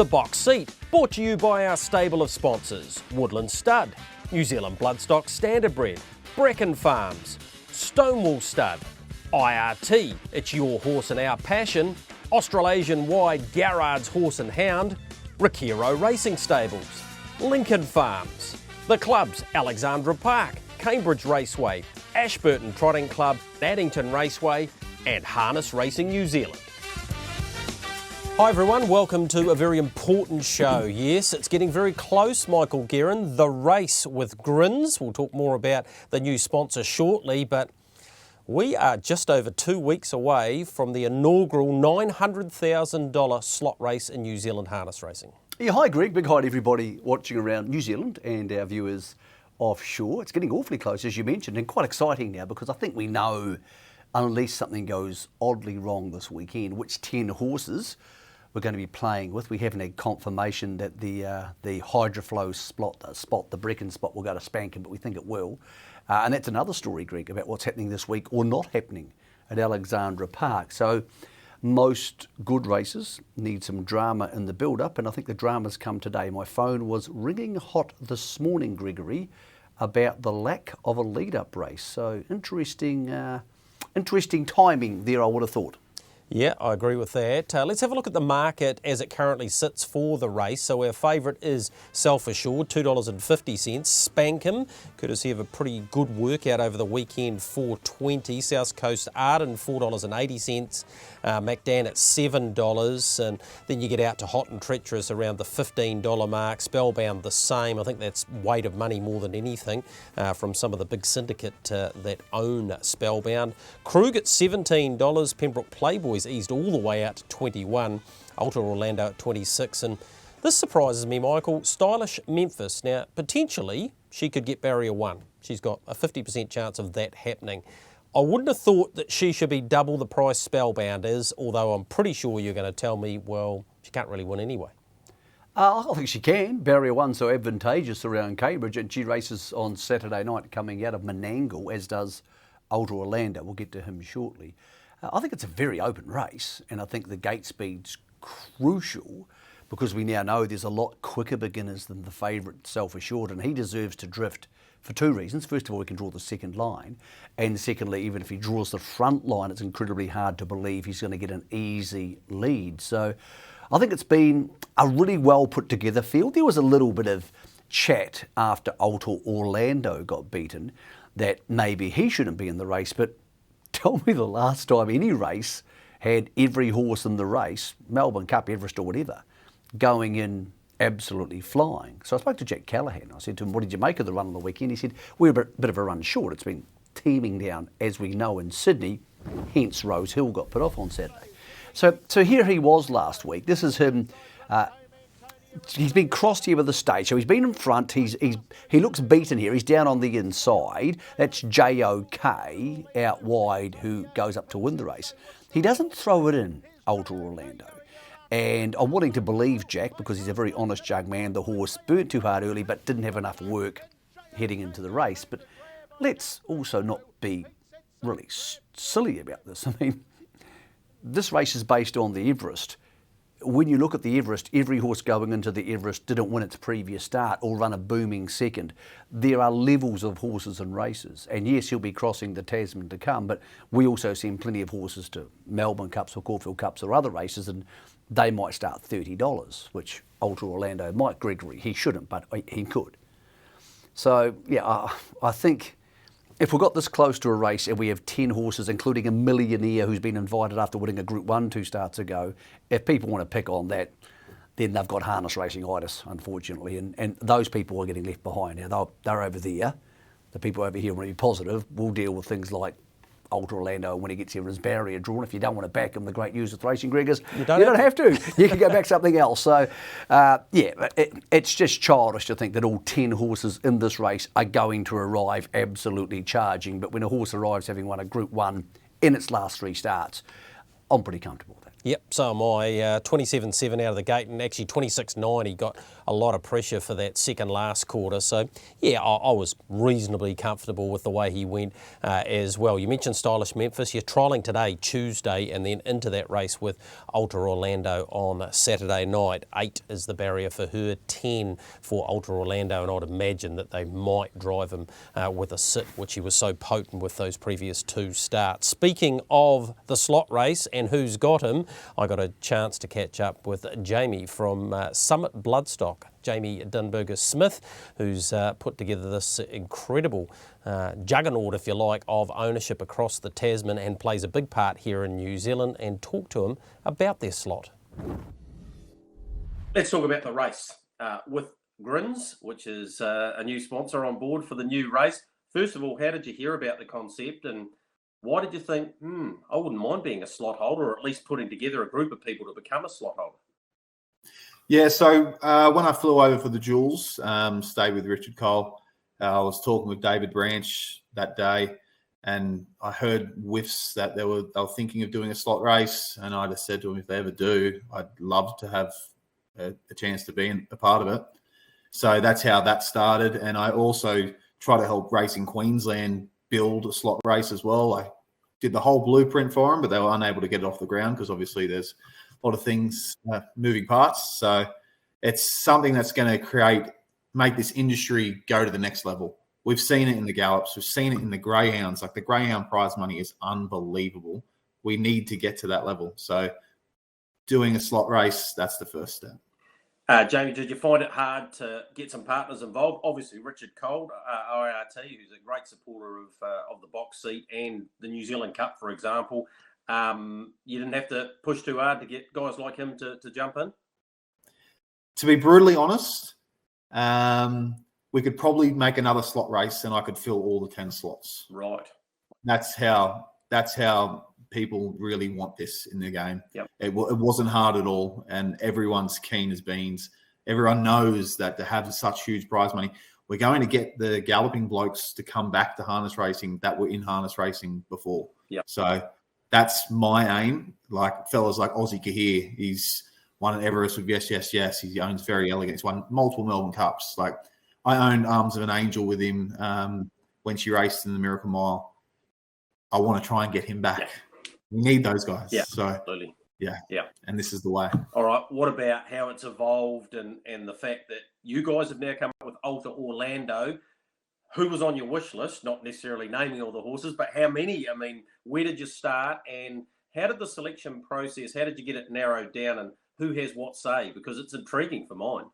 The Box Seat, brought to you by our stable of sponsors: Woodlands Stud, New Zealand Bloodstock Standardbred, Bracken Farms, Stonewall Stud, IRT, it's your horse and our passion, Australasian-wide Garrard's Horse and Hound, Ricciero Racing Stables, Lincoln Farms, the clubs Alexandra Park, Cambridge Raceway, Ashburton Trotting Club, Addington Raceway and Harness Racing New Zealand. Hi everyone, welcome to a very important show. Yes, it's getting very close, Michael Guerin, the race with grins. We'll talk more about the new sponsor shortly, but we are just over 2 weeks away from the inaugural $900,000 slot race in New Zealand harness racing. Yeah, hi Greg, big hi to everybody watching around New Zealand and our viewers offshore. It's getting awfully close, as you mentioned, and quite exciting now because I think we know, unless something goes oddly wrong this weekend, which 10 horses we're going to be playing with. We haven't had confirmation that the Hydroflow spot, the Bracken spot, will go to Spankin, but we think it will. And that's another story, Greg, about what's happening this week or not happening at Alexandra Park. So most good races need some drama in the build-up, and I think the drama's come today. My phone was ringing hot this morning, Gregory, about the lack of a lead-up race. So interesting timing there, I would have thought. Yeah, I agree with that. Let's have a look at the market as it currently sits for the race. So our favourite is Self Assured, $2.50. Spankin, courtesy of a pretty good workout over the weekend, $4.20. South Coast Arden, $4.80. MacDan at $7. And then you get out to Hot and Treacherous around the $15 mark. Spellbound the same. I think that's weight of money more than anything from some of the big syndicate that own Spellbound. Krug at $17. Pembroke Playboys eased all the way out to 21, Ultra Orlando at 26, and this surprises me, Michael. Stylish Memphis. Now, potentially, she could get barrier 1. She's got a 50% chance of that happening. I wouldn't have thought that she should be double the price Spellbound is, although I'm pretty sure you're going to tell me, well, she can't really win anyway. I think she can. Barrier 1's so advantageous around Cambridge, and she races on Saturday night coming out of Menangle, as does Ultra Orlando. We'll get to him shortly. I think it's a very open race, and I think the gate speed's crucial because we now know there's a lot quicker beginners than the favourite Self Assured, and he deserves to drift for 2 reasons. First of all, he can draw the second line, and secondly, even if he draws the front line, it's incredibly hard to believe he's going to get an easy lead. So I think it's been a really well put together field. There was a little bit of chat after Ultra Orlando got beaten that maybe he shouldn't be in the race, but tell me the last time any race had every horse in the race, Melbourne Cup, Everest or whatever, going in absolutely flying. So I spoke to Jack Callaghan. I said to him, what did you make of the run on the weekend? He said, we're a bit of a run short. It's been teeming down, as we know, in Sydney, hence Rose Hill got put off on Saturday. So here he was last week. This is him. He's been crossed here with the stage, so he's been in front. He looks beaten here. He's down on the inside. That's JOK out wide, who goes up to win the race. He doesn't throw it in, Ultra Orlando. And I'm wanting to believe Jack because he's a very honest young man. The horse burnt too hard early, but didn't have enough work heading into the race. But let's also not be really silly about this. I mean, this race is based on the Everest. When you look at the Everest, every horse going into the Everest didn't win its previous start or run a booming second. There are levels of horses and races. And yes, he'll be crossing the Tasman to come, but we also send plenty of horses to Melbourne Cups or Caulfield Cups or other races, and they might start $30, which Ultra Orlando might. Gregory, he shouldn't, but he could. So, yeah, I think if we got this close to a race and we have 10 horses, including a millionaire who's been invited after winning a Group 1 2 starts ago, if people want to pick on that, then they've got harness racing-itis, unfortunately, and those people are getting left behind. Now, they're over there. The people over here want to be positive. We'll deal with things like Ultra Orlando when he gets everyone's barrier drawn. If you don't want to back him, the great news with racing, Greg, is you don't have to. You can go back something else. So, it's just childish to think that all 10 horses in this race are going to arrive absolutely charging. But when a horse arrives having won a Group 1 in its last 3 starts, I'm pretty comfortable with that. Yep, so am I. 27.7 out of the gate, and actually 26.9. He got a lot of pressure for that second last quarter. So, yeah, I was reasonably comfortable with the way he went as well. You mentioned Stylish Memphis. You're trialling today, Tuesday, and then into that race with Ultra Orlando on Saturday night. 8 is the barrier for her, 10 for Ultra Orlando, and I'd imagine that they might drive him with a sit, which he was so potent with those previous 2 starts. Speaking of the slot race and who's got him, I got a chance to catch up with Jamie from Summit Bloodstock, Jamie Dunberger-Smith, who's put together this incredible juggernaut, if you like, of ownership across the Tasman and plays a big part here in New Zealand, and talk to him about their slot. Let's talk about the race with Grins, which is a new sponsor on board for the new race. First of all, how did you hear about the concept, and why did you think, I wouldn't mind being a slot holder, or at least putting together a group of people to become a slot holder? Yeah, so when I flew over for the Jewels, stayed with Richard Cole, I was talking with David Branch that day, and I heard whiffs that they were thinking of doing a slot race, and I just said to them, if they ever do, I'd love to have a chance to be a part of it. So that's how that started, and I also try to help Racing Queensland build a slot race as well. I did the whole blueprint for them, but they were unable to get it off the ground because obviously there's a lot of things, moving parts. So it's something that's going to make this industry go to the next level. We've seen it in the Gallops. We've seen it in the Greyhounds. Like, the Greyhound prize money is unbelievable. We need to get to that level. So doing a slot race, that's the first step. Jamie, did you find it hard to get some partners involved? Obviously, Richard Cole, IRT, who's a great supporter of the box seat and the New Zealand Cup, for example. You didn't have to push too hard to get guys like him to jump in? To be brutally honest, we could probably make another slot race and I could fill all the 10 slots. Right. That's how people really want this in the game. Yep. It wasn't hard at all, and everyone's keen as beans. Everyone knows that to have such huge prize money, we're going to get the galloping blokes to come back to harness racing that were in harness racing before. Yep. So that's my aim. Like fellas like Aussie Kahir, he's won an Everest with Yes, Yes, Yes. He owns Very Elegant. He's won multiple Melbourne Cups. Like, I owned Arms of an Angel with him when she raced in the Miracle Mile. I want to try and get him back. Yeah. We need those guys. Yeah, so, absolutely. Yeah. Yeah. And this is the way. All right. What about how it's evolved and the fact that you guys have now come up with Ultra Orlando? Who was on your wish list? Not necessarily naming all the horses, but how many? I mean, where did you start, and how did the selection process, how did you get it narrowed down, and who has what say? Because it's intriguing for mine.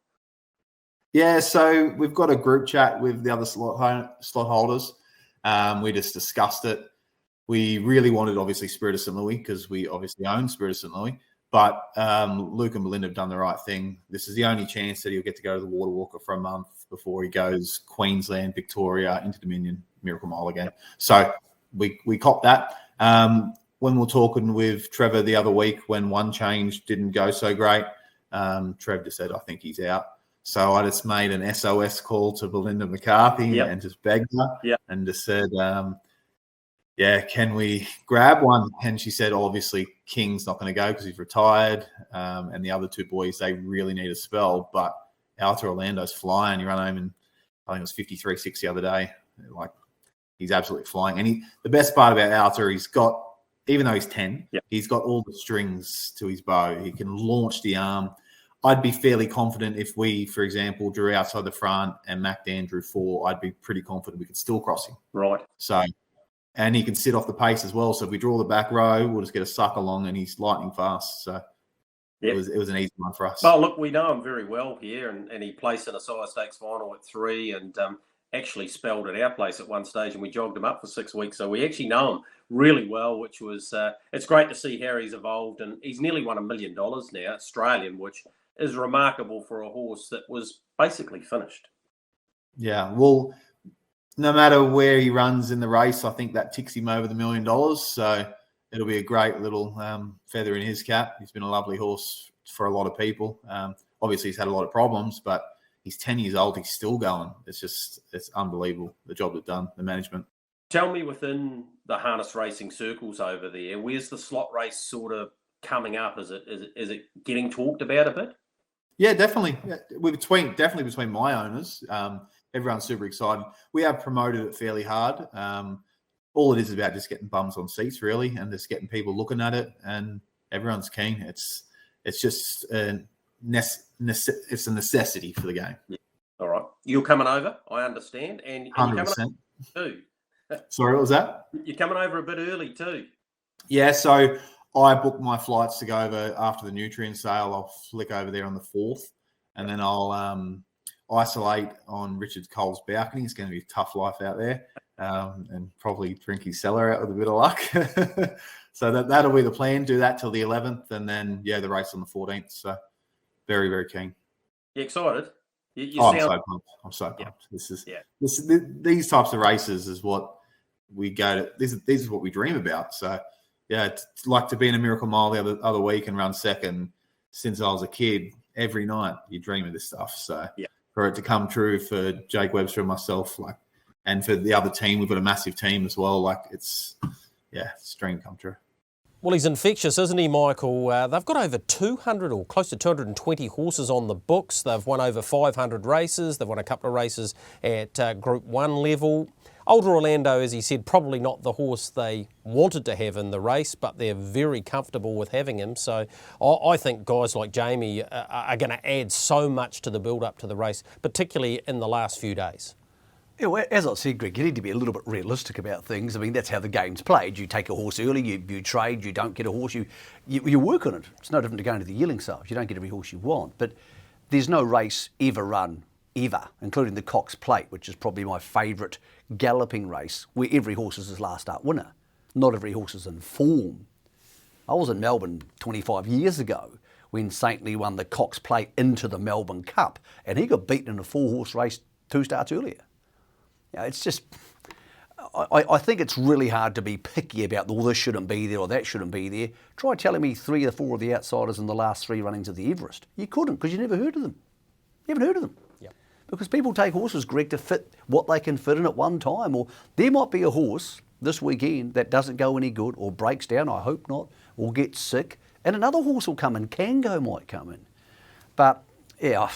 Yeah, so we've got a group chat with the other slot holders. We just discussed it. We really wanted, obviously, Spirit of St. Louis because we obviously own Spirit of St. Louis. But Luke and Belinda have done the right thing. This is the only chance that he'll get to go to the Water Walker for a month before he goes Queensland, Victoria, into Dominion, Miracle Mile again. So we copped that. When we were talking with Trevor the other week, when one change didn't go so great, Trev just said, I think he's out. So I just made an SOS call to Belinda McCarthy and just begged her and just said, can we grab one? And she said, obviously, King's not going to go because he's retired. And the other two boys, they really need a spell. But Alta Orlando's flying. He ran home and I think it was 53.6 the other day. Like, he's absolutely flying. And the best part about Alta, he's got, even though he's 10, he's got all the strings to his bow. He can launch the arm. I'd be fairly confident if we, for example, drew outside the front and Mac Dan drew 4, I'd be pretty confident we could still cross him. Right. So, and he can sit off the pace as well. So if we draw the back row, we'll just get a suck along and he's lightning fast. So it was an easy one for us. Well, look, we know him very well here, and he placed in a Sire Stakes final at 3 and actually spelled at our place at one stage, and we jogged him up for 6 weeks. So we actually know him really well, which was it's great to see how he's evolved, and he's nearly won $1 million now, Australian, which is remarkable for a horse that was basically finished. Yeah, well, no matter where he runs in the race, I think that ticks him over the $1 million. So it'll be a great little feather in his cap. He's been a lovely horse for a lot of people. Obviously, he's had a lot of problems, but he's 10 years old. He's still going. It's unbelievable, the job they've done, the management. Tell me, within the harness racing circles over there, where's the slot race sort of coming up? Is it getting talked about a bit? Yeah, definitely. Yeah, definitely between my owners. Everyone's super excited. We have promoted it fairly hard. All it is about just getting bums on seats, really, and just getting people looking at it, and everyone's keen. It's just it's a necessity for the game. Yeah. All right, you're coming over, I understand, and you're coming over too. Sorry, what was that? You're coming over a bit early too. Yeah, so I booked my flights to go over after the nutrient sale. I'll flick over there on the 4th, and then I'll isolate on Richard Cole's balcony. It's going to be a tough life out there, and probably drink his cellar out with a bit of luck. So that'll be the plan. Do that till the 11th, and then the race on the 14th. So very, very keen. You excited? I'm so pumped. I'm so pumped. Yeah. These types of races is what we go to. This is what we dream about. So yeah, it's like to be in a Miracle Mile the other week and run second. Since I was a kid, every night you dream of this stuff. So for it to come true for Jake Webster and myself, and for the other team, we've got a massive team as well. It's a dream come true. Well, he's infectious, isn't he, Michael? They've got over 200 or close to 220 horses on the books. They've won over 500 races. They've won a couple of races at Group 1 level. Older Orlando, as he said, probably not the horse they wanted to have in the race, but they're very comfortable with having him. So I think guys like Jamie are going to add so much to the build-up to the race, particularly in the last few days. Yeah, well, as I said, Greg, you need to be a little bit realistic about things. I mean, that's how the game's played. You take a horse early, you trade, you don't get a horse, you work on it. It's no different to going to the yearling sales. You don't get every horse you want. But there's no race ever run, ever, including the Cox Plate, which is probably my favourite galloping race, where every horse is his last start winner. Not every horse is in form. I was in Melbourne 25 years ago when Saintly won the Cox Plate into the Melbourne Cup, and he got beaten in a 4-horse race 2 starts earlier. It's just, I think it's really hard to be picky about, well, this shouldn't be there or that shouldn't be there. Try telling me 3 or 4 of the outsiders in the last 3 runnings of the Everest. You couldn't, because you never heard of them. You haven't heard of them. Yep. Because people take horses, Greg, to fit what they can fit in at one time. Or there might be a horse this weekend that doesn't go any good or breaks down, I hope not, or gets sick, and another horse will come in. Kangos might come in. But, yeah,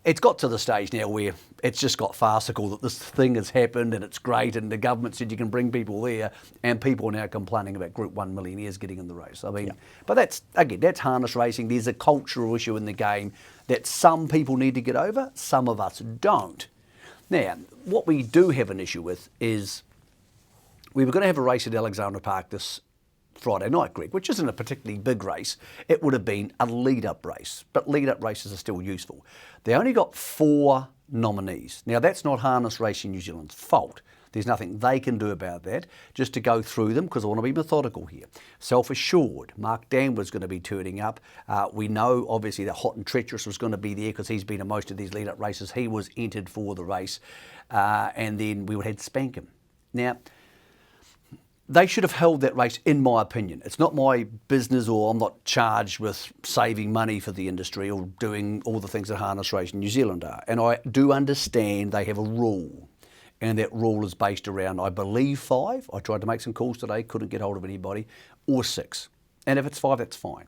it's got to the stage now where it's just got farcical that this thing has happened and it's great, and the government said you can bring people there, and people are now complaining about Group 1 millionaires getting in the race. I mean, but that's harness racing. There's a cultural issue in the game that some people need to get over, some of us don't. Now, what we do have an issue with is we were going to have a race at Alexandra Park this Friday night, Greg, which isn't a particularly big race. It would have been a lead-up race, but lead-up races are still useful. They only got 4 nominees. Now, that's not Harness Racing New Zealand's fault. There's nothing they can do about that. Just to go through them, because I want to be methodical here. Self-Assured, Mark Danwood's going to be turning up. We know, obviously, that Hot and Treacherous was going to be there because he's been in most of these lead-up races. He was entered for the race. And then we would have Spankum. Now, they should have held that race, in my opinion. It's not my business, or I'm not charged with saving money for the industry or doing all the things that Harness Racing New Zealand are. And I do understand they have a rule. And that rule is based around, I believe, 5. I tried to make some calls today, couldn't get hold of anybody, or 6. And if it's 5, that's fine.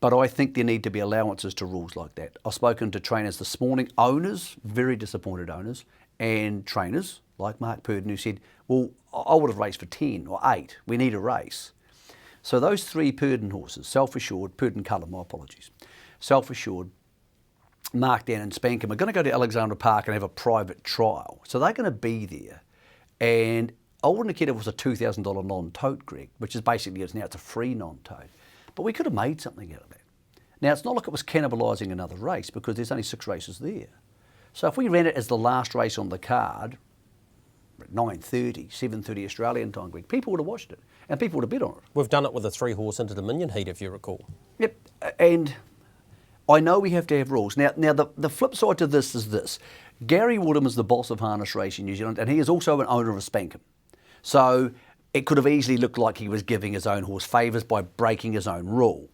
But I think there need to be allowances to rules like that. I've spoken to trainers this morning, owners, very disappointed owners, and trainers like Mark Purdon, who said, well, I would have raced for 10 or 8. We need a race. So those 3 Purdon horses, Self-Assured, Purdon Colour, my apologies, Self-Assured, Mark Dan and Spankum are going to go to Alexandra Park and have a private trial. So they're going to be there. And I wouldn't have cared if it was a $2,000 non-tote, Greg, which is basically, it's a free non-tote. But we could have made something out of that. Now, it's not like it was cannibalising another race, because there's only 6 races there. So if we ran it as the last race on the card, at 9:30, 7:30 Australian time, Greg, people would have watched it, and people would have bet on it. We've done it with a 3-horse Inter Dominion heat, if you recall. Yep, and I know we have to have rules. Now the flip side to this is this. Gary Woodham is the boss of Harness Racing New Zealand, and he is also an owner of Spankum. So it could have easily looked like he was giving his own horse favours by breaking his own rule.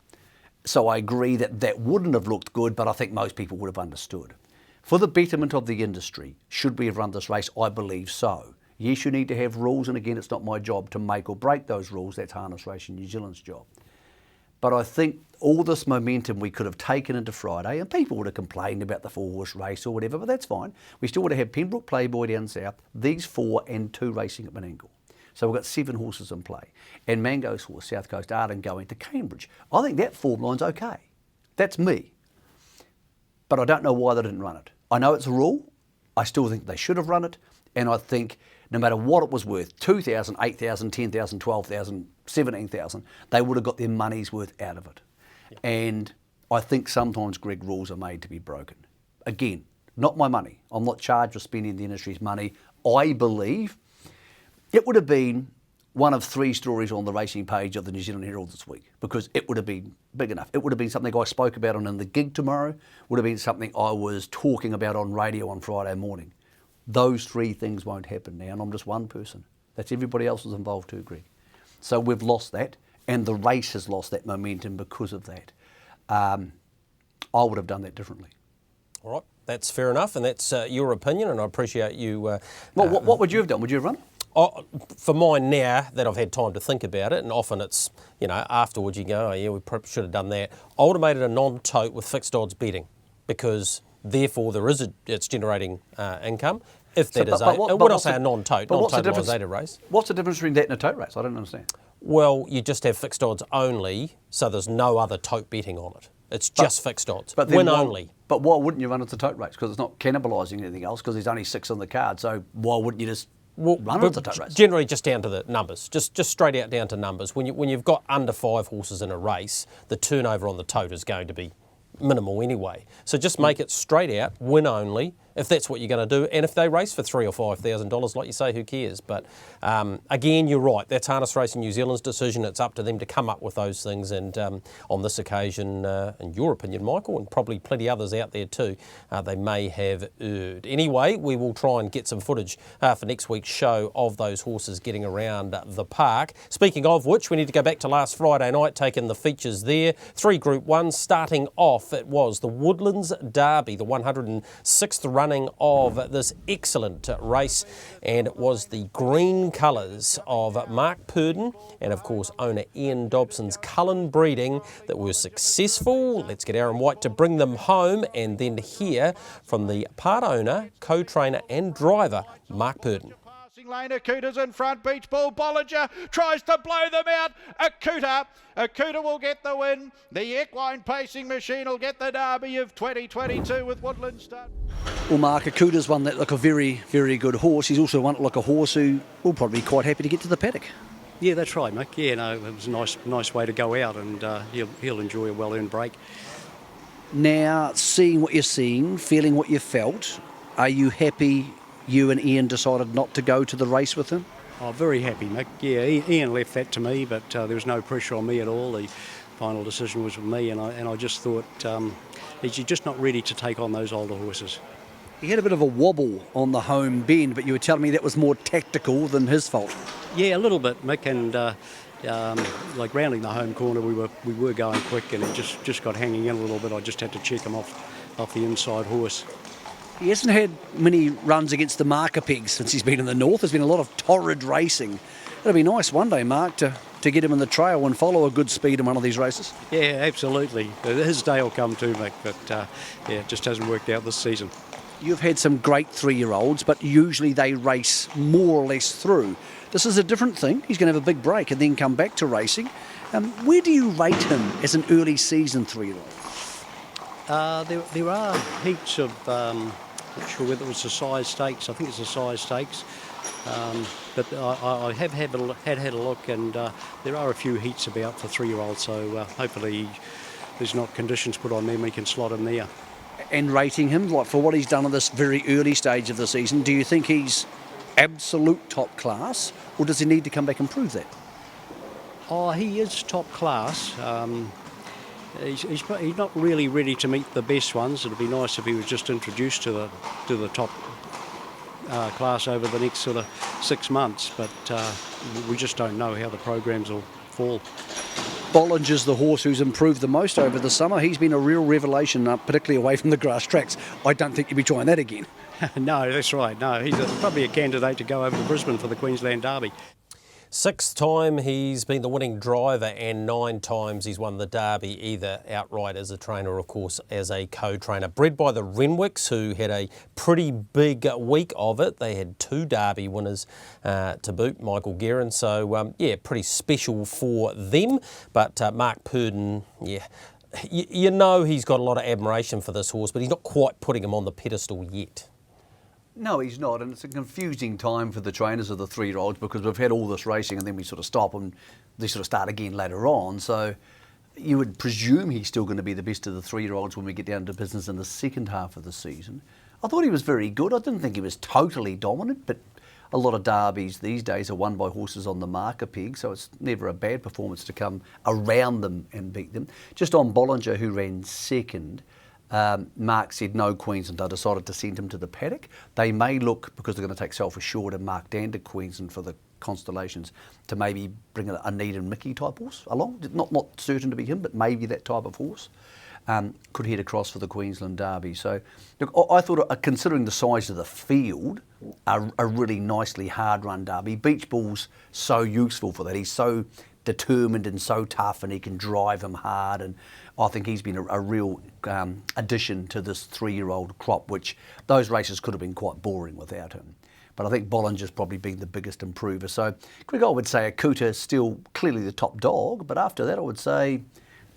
So I agree that that wouldn't have looked good, but I think most people would have understood. For the betterment of the industry, should we have run this race? I believe so. Yes, you need to have rules, and again, it's not my job to make or break those rules. That's Harness Racing New Zealand's job. But I think all this momentum we could have taken into Friday, and people would have complained about the 4-horse race or whatever, but that's fine. We still would have had Pembroke Playboy down south, these 4 and 2 racing at Menangle. So we've got 7 horses in play. And Mango's horse, South Coast Arden, going to Cambridge. I think that form line's okay. That's me. But I don't know why they didn't run it. I know it's a rule. I still think they should have run it. And I think no matter what it was worth, 2,000, 8,000, 10,000, 12,000, 17,000, they would have got their money's worth out of it. Yep. And I think sometimes, Greg, rules are made to be broken. Again, not my money. I'm not charged with spending the industry's money. I believe it would have been one of 3 stories on the racing page of the New Zealand Herald this week, because it would have been big enough. It would have been something I spoke about on In the Gig tomorrow, would have been something I was talking about on radio on Friday morning. Those 3 things won't happen now, and I'm just one person. That's everybody else is involved too, Greg. So we've lost that, and the race has lost that momentum because of that. I would have done that differently. All right, that's fair enough, and that's your opinion, and I appreciate you... Well, what would you have done? Would you have run it? For mine now that I've had time to think about it, and often it's, afterwards you go, oh yeah, we probably should have done that. I would have made it a non-tote with fixed odds betting, because therefore it's generating income. If that is when I say a non-tote, non-totalised race. What's the difference between that and a tote race? I don't understand. Well, you just have fixed odds only, so there's no other tote betting on it. It's just fixed odds, win only. But why wouldn't you run it as a tote race? Because it's not cannibalising anything else, because there's only 6 on the card. So why wouldn't you just run it as a tote race? Generally just down to the numbers, just straight out down to numbers. When you've got under 5 horses in a race, the turnover on the tote is going to be minimal anyway. So just make it straight out, win only, if that's what you're going to do. And if they race for $3,000 or $5,000, like you say, who cares? But again, you're right. That's Harness Racing New Zealand's decision. It's up to them to come up with those things. And on this occasion, in your opinion, Michael, and probably plenty others out there too, they may have erred. Anyway, we will try and get some footage for next week's show of those horses getting around the park. Speaking of which, we need to go back to last Friday night, taking the features there. 3 Group 1s. Starting off, it was the Woodlands Derby, the 106th running of this excellent race, and it was the green colours of Mark Purdon and of course owner Ian Dobson's Cullen breeding that were successful. Let's get Aaron White to bring them home and then hear from the part owner, co-trainer and driver Mark Purdon. Lane, Akuta's in front, Beach Ball, Bollinger tries to blow them out. Akuta will get the win. The equine pacing machine will get the Derby of 2022 with Woodlands Derby. Well, Mark, Akuta's one that look a very, very good horse. He's also one that look a horse who will probably be quite happy to get to the paddock. Yeah, that's right, Mick. Yeah, no, it was a nice way to go out, and he'll enjoy a well-earned break. Now, seeing what you're seeing, feeling what you felt, are you happy you and Ian decided not to go to the race with him? Oh, very happy, Mick. Yeah, Ian left that to me, but there was no pressure on me at all. The final decision was with me, and I just thought he's just not ready to take on those older horses. He had a bit of a wobble on the home bend, but you were telling me that was more tactical than his fault. Yeah, a little bit, Mick, and like rounding the home corner, we were going quick, and it just got hanging in a little bit. I just had to check him off the inside horse. He hasn't had many runs against the marker pegs since he's been in the north. There's been a lot of torrid racing. It'll be nice one day, Mark, to get him in the trail and follow a good speed in one of these races. Yeah, absolutely. His day will come too, Mick, but it just hasn't worked out this season. You've had some great 3-year-olds, but usually they race more or less through. This is a different thing. He's going to have a big break and then come back to racing. Where do you rate him as an early season 3-year-old? There are heaps of... not sure whether it was a size stakes. I think it's a size stakes. But I have had a look, and there are a few heats about for 3-year-olds, so hopefully there's not conditions put on them, we can slot him there. And rating him, like for what he's done at this very early stage of the season, do you think he's absolute top class, or does he need to come back and prove that? Oh, he is top class. He's not really ready to meet the best ones. It'd be nice if he was just introduced to the top class over the next sort of 6 months, but we just don't know how the programs will fall. Bollinger's the horse who's improved the most over the summer. He's been a real revelation, particularly away from the grass tracks. I don't think you'll be trying that again. No, that's right. No, he's probably a candidate to go over to Brisbane for the Queensland Derby. 6th time he's been the winning driver and 9 times he's won the Derby, either outright as a trainer or, of course, as a co-trainer. Bred by the Renwicks, who had a pretty big week of it. They had 2 Derby winners to boot, Michael Guerin. So, yeah, pretty special for them. But Mark Purdon, yeah, you know he's got a lot of admiration for this horse, but he's not quite putting him on the pedestal yet. No, he's not, and it's a confusing time for the trainers of the 3-year-olds because we've had all this racing and then we sort of stop and they sort of start again later on. So you would presume he's still going to be the best of the 3-year-olds when we get down to business in the second half of the season. I thought he was very good. I didn't think he was totally dominant, but a lot of derbies these days are won by horses on the marker peg, so it's never a bad performance to come around them and beat them. Just on Bollinger, who ran second, Mark said no Queensland. I decided to send him to the paddock. They may look, because they're going to take Self Assured and Mark Dan to Queensland for the Constellations, to maybe bring a Need and Mickey type horse along. Not certain to be him, but maybe that type of horse. Could head across for the Queensland Derby. So, look, I thought, considering the size of the field, a really nicely hard-run Derby. Beach Ball's so useful for that. He's so determined and so tough, and he can drive him hard. And I think he's been a real addition to this 3-year-old crop, which those races could have been quite boring without him. But I think Bollinger's probably been the biggest improver. So, Greg, I would say Akuta is still clearly the top dog, but after that I would say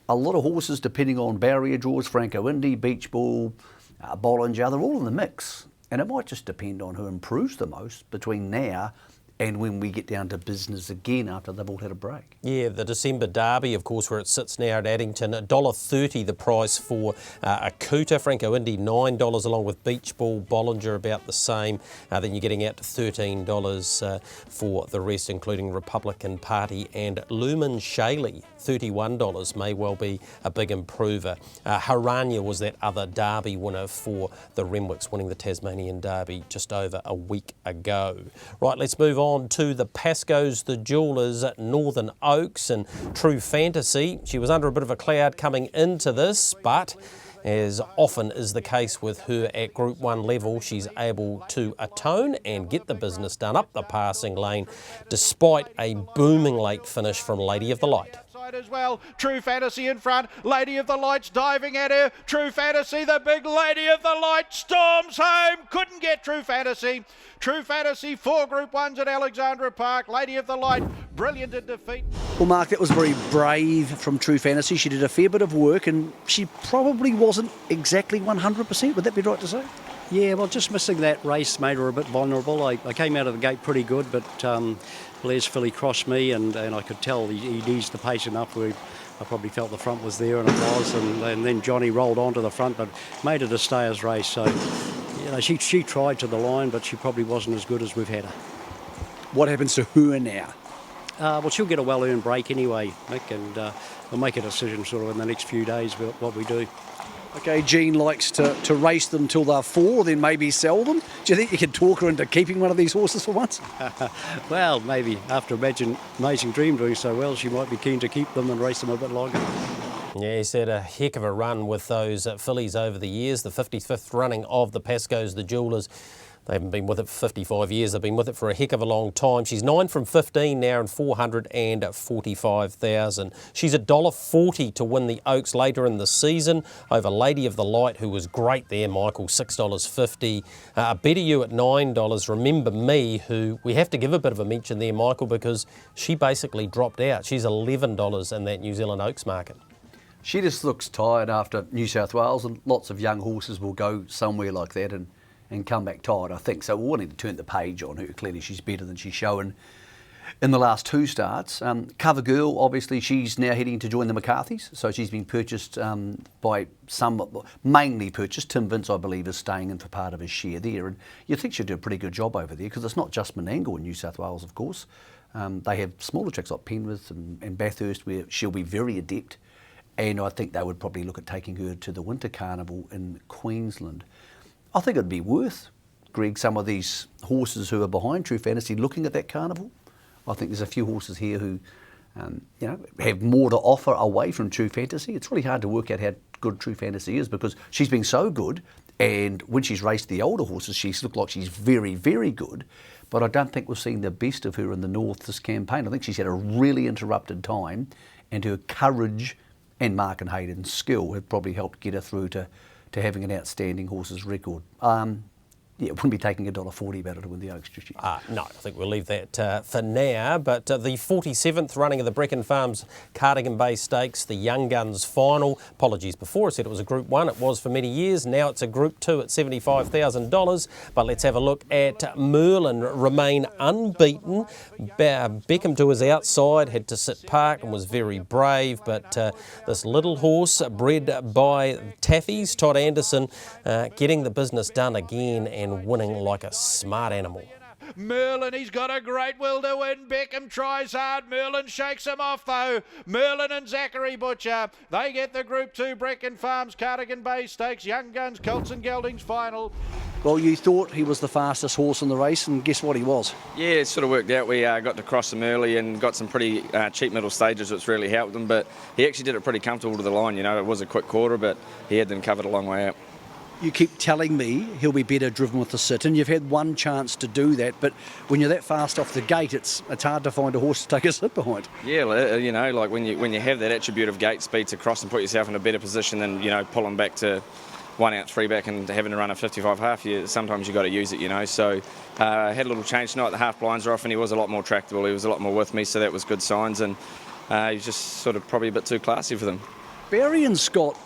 a lot of horses, depending on barrier draws, Franco Indy, Beach Ball, Bollinger, they're all in the mix. And it might just depend on who improves the most between now and when we get down to business again after they've all had a break. Yeah, the December Derby, of course, where it sits now at Addington, $1.30 the price for Akuta. Franco Indy, $9, along with Beach Ball. Bollinger, about the same. Then you're getting out to $13 for the rest, including Republican Party and Lumen Shaley. $31 may well be a big improver. Haranya was that other Derby winner for the Renwicks, winning the Tasmanian Derby just over a week ago. Right, let's move on to the Pascoes, the Jewellers at Northern Oaks, and True Fantasy. She was under a bit of a cloud coming into this, but as often is the case with her at Group 1 level, she's able to atone and get the business done up the passing lane, despite a booming late finish from Lady of the Light. As well, True Fantasy in front, Lady of the Light's diving at her, True Fantasy, the big Lady of the Light, storms home, couldn't get True Fantasy. True Fantasy, 4 Group 1s at Alexandra Park, Lady of the Light, brilliant in defeat. Well, Mark, that was very brave from True Fantasy. She did a fair bit of work and she probably wasn't exactly 100%, would that be right to say? Yeah, well, just missing that race made her a bit vulnerable. I came out of the gate pretty good, but Blair's filly crossed me, and I could tell he eased the pace enough where I probably felt the front was there, and it was, and then Johnny rolled onto the front, but made it a stayers race. So, you know, she tried to the line, but she probably wasn't as good as we've had her. What happens to her now? Well, she'll get a well-earned break anyway, Mick, and we'll make a decision sort of in the next few days about what we do. Okay, Jean likes to race them till they're 4, then maybe sell them. Do you think you could talk her into keeping one of these horses for once? Well, maybe. After Amazing Dream doing so well, she might be keen to keep them and race them a bit longer. Yeah, he's had a heck of a run with those fillies over the years. The 55th running of the Pascoes, the Jewellers. They haven't been with it for 55 years. They've been with it for a heck of a long time. She's 9 from 15 now and 445,000. She's $1.40 to win the Oaks later in the season over Lady of the Light, who was great there, Michael, $6.50. Better You at $9. Remember Me, who we have to give a bit of a mention there, Michael, because she basically dropped out. She's $11 in that New Zealand Oaks market. She just looks tired after New South Wales, and lots of young horses will go somewhere like that and come back tired, I think. So we're wanting to turn the page on her. Clearly she's better than she's shown in the last 2 starts. Cover Girl, obviously, she's now heading to join the McCarthys. So she's been purchased by mainly purchased. Tim Vince, I believe, is staying in for part of his share there. And you think she'll do a pretty good job over there, because it's not just Menangle in New South Wales, of course. They have smaller tracks like Penrith and Bathurst where she'll be very adept. And I think they would probably look at taking her to the Winter Carnival in Queensland. I think it'd be worth, Greg, some of these horses who are behind True Fantasy looking at that carnival. I think there's a few horses here who, have more to offer away from True Fantasy. It's really hard to work out how good True Fantasy is, because she's been so good, and when she's raced the older horses, she's looked like she's very, very good. but I don't think we've seen the best of her in the North this campaign. I think she's had a really interrupted time, and her courage and Mark and Hayden's skill have probably helped get her through to having an outstanding horses record. Yeah, it wouldn't be taking $1.40 about it to win the Oaks just yet. No, I think we'll leave that for now. But the 47th running of the Brecon Farms Cardigan Bay Stakes, the Young Guns final. Apologies, before I said it was a Group 1. It was for many years. Now it's a Group 2 at $75,000. But let's have a look at Merlin. Remain unbeaten. Beckham to his outside, had to sit park and was very brave. But this little horse, bred by Taffy's, Todd Anderson, getting the business done again and winning like a smart animal. Merlin, he's got a great will to win. Beckham tries hard. Merlin shakes him off though. Merlin and Zachary Butcher, they get the Group 2 Brecon Farms Cardigan Bay Stakes Young Guns Colts and Geldings final. Well, you thought he was the fastest horse in the race, and guess what he was? Yeah, it sort of worked out. We got to cross him early and got some pretty cheap middle stages, which really helped him. But he actually did it pretty comfortable to the line. You know, it was a quick quarter, but he had them covered a long way out. You keep telling me he'll be better driven with the sit, and you've had one chance to do that, but when you're that fast off the gate, it's hard to find a horse to take a sit behind. Yeah, you know, like when you have that attribute of gate speed to cross and put yourself in a better position than, you know, pulling back to 1 out, 3 back and having to run a 55 half, sometimes you've got to use it, you know. So I had a little change tonight. The half blinds are off and he was a lot more tractable. He was a lot more with me, so that was good signs, and he was just sort of probably a bit too classy for them. Barry and Scott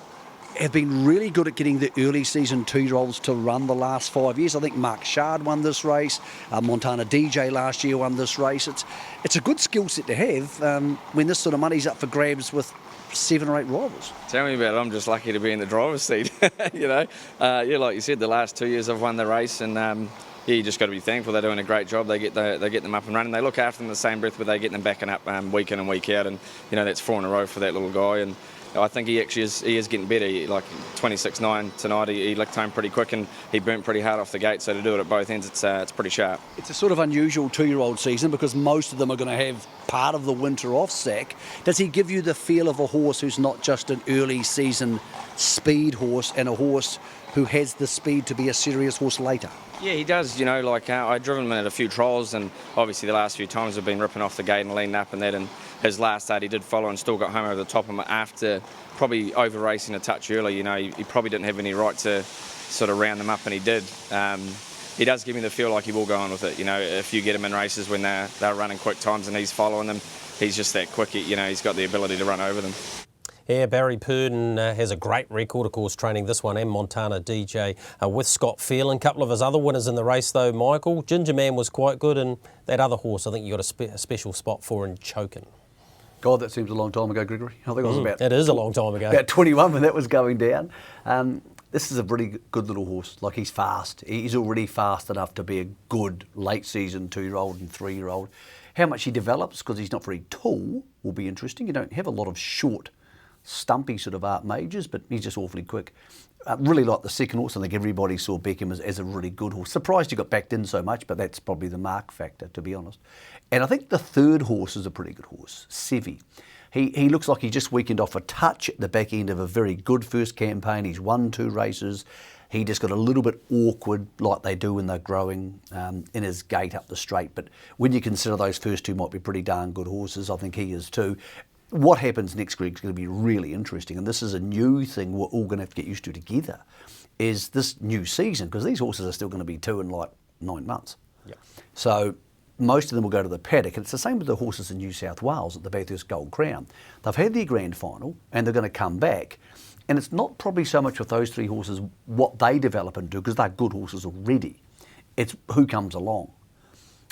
have been really good at getting the early season 2-year-olds to run the last 5 years. I think Mark Shard won this race. Montana DJ last year won this race. It's a good skill set to have when this sort of money's up for grabs with 7 or 8 rivals. Tell me about it. I'm just lucky to be in the driver's seat. You know, yeah, like you said, the last 2 years I've won the race, and yeah, you just got to be thankful. They're doing a great job. They get them up and running. They look after them in the same breath, but they get them backing up week in and week out. And you know, that's 4 in a row for that little guy. And I think he actually is getting better. Like 26.9 tonight, he licked home pretty quick and he burnt pretty hard off the gate. So to do it at both ends, it's pretty sharp. It's a sort of unusual 2-year-old season because most of them are going to have part of the winter off, Zach. Does he give you the feel of a horse who's not just an early season speed horse and a horse who has the speed to be a serious horse later? Yeah, he does. You know, like I've driven him in a few trials, and obviously the last few times I've been ripping off the gate and leaning up and that. And his last start, he did follow and still got home over the top of him after probably over racing a touch early. You know, he probably didn't have any right to sort of round them up, and he did. He does give me the feel like he will go on with it. You know, if you get him in races when they're running quick times and he's following them, he's just that quick. You know, he's got the ability to run over them. Yeah, Barry Purdon has a great record, of course, training this one and Montana DJ with Scott Phelan. A couple of his other winners in the race, though, Michael. Ginger Man was quite good, and that other horse, I think you got a special spot for in Chokin. God, that seems a long time ago, Gregory. I think I was about... It is a long time ago. About 21 when that was going down. This is a pretty good little horse. Like, he's fast. He's already fast enough to be a good late season 2-year-old and 3-year-old. How much he develops, because he's not very tall, will be interesting. You don't have a lot of short, stumpy sort of art majors, but he's just awfully quick. Really like the second horse. I think everybody saw Beckham as a really good horse. Surprised he got backed in so much, but that's probably the mark factor, to be honest. And I think the third horse is a pretty good horse, Sevi. He looks like he just weakened off a touch at the back end of a very good first campaign. He's won 2 races. He just got a little bit awkward, like they do when they're growing, in his gait up the straight. But when you consider those first 2 might be pretty darn good horses, I think he is too. What happens next, Greg, is going to be really interesting, and this is a new thing we're all going to have to get used to together, is this new season, because these horses are still going to be 2 in like 9 months. Yep. So most of them will go to the paddock, and it's the same with the horses in New South Wales at the Bathurst Gold Crown. They've had their grand final, and they're going to come back, and it's not probably so much with those 3 horses what they develop into, because they're good horses already. It's who comes along.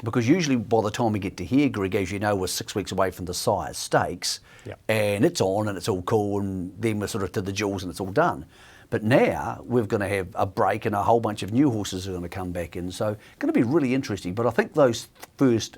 Because usually by the time we get to here, Greg, as you know, we're 6 weeks away from the Sire Stakes, yep, and it's on and it's all cool, and then we're sort of to the jewels and it's all done. But now we're going to have a break and a whole bunch of new horses are going to come back in. So it's going to be really interesting. But I think those first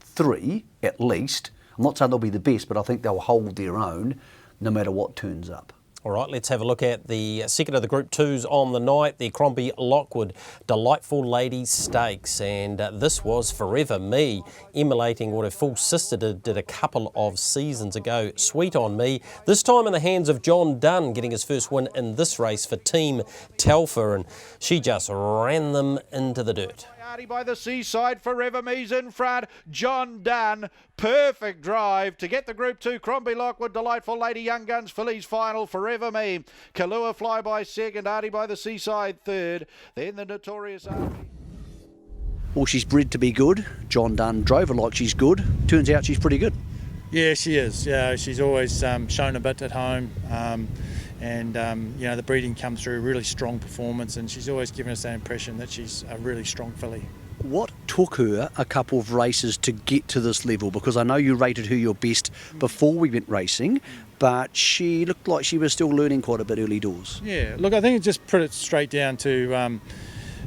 3, at least, I'm not saying they'll be the best, but I think they'll hold their own no matter what turns up. All right, let's have a look at the second of the Group 2s on the night, the Crombie Lockwood Delightful Ladies Stakes. And this was Forever Me, emulating what her full sister did a couple of seasons ago. Sweet on Me, this time in the hands of John Dunn, getting his first win in this race for Team Telfer. And she just ran them into the dirt. By the Seaside, Forever Me's in front. John Dunn, perfect drive to get the Group 2. Crombie Lockwood, Delightful Lady, Young Guns, Fillies final. Forever Me, Kalua Fly by second. Artie by the Seaside third. Then the Notorious Army. Well, she's bred to be good. John Dunn drove her like she's good. Turns out she's pretty good. Yeah, she is. Yeah, she's always shown a bit at home. The breeding comes through, really strong performance, and she's always given us that impression that she's a really strong filly. What took her a couple of races to get to this level? Because I know you rated her your best before we went racing, but she looked like she was still learning quite a bit early doors. Yeah, look, I think it just put it straight down to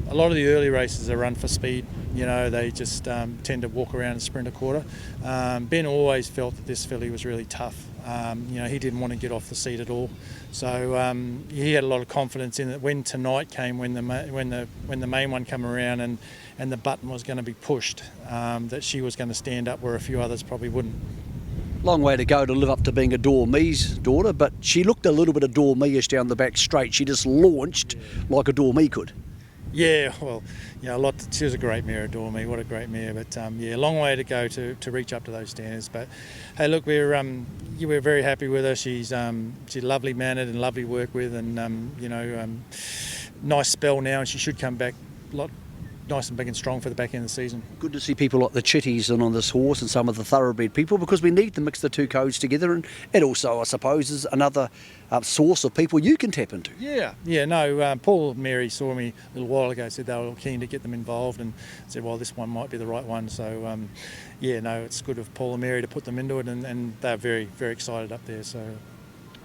a lot of the early races are run for speed. You know, they just tend to walk around and sprint a quarter. Ben always felt that this filly was really tough. He didn't want to get off the seat at all. So he had a lot of confidence in that when tonight came, when the main one came around and the button was going to be pushed, that she was going to stand up where a few others probably wouldn't. Long way to go to live up to being a Dormee's daughter, but she looked a little bit of Dormee-ish down the back straight. She just launched like a Dormee could. Yeah, well, she was a great mare, adore me. What a great mare, but long way to go to reach up to those standards. But hey, look, we're very happy with her. She's lovely mannered and lovely to work with, and nice spell now, and she should come back a lot nice and big and strong for the back end of the season. Good to see people like the Chitties and on this horse and some of the thoroughbred people, because we need to mix the two codes together, and it also, I suppose, is another source of people you can tap into. Paul and Mary saw me a little while ago, said they were keen to get them involved, and said, well, this one might be the right one. So it's good of Paul and Mary to put them into it, and they're very, very excited up there. So.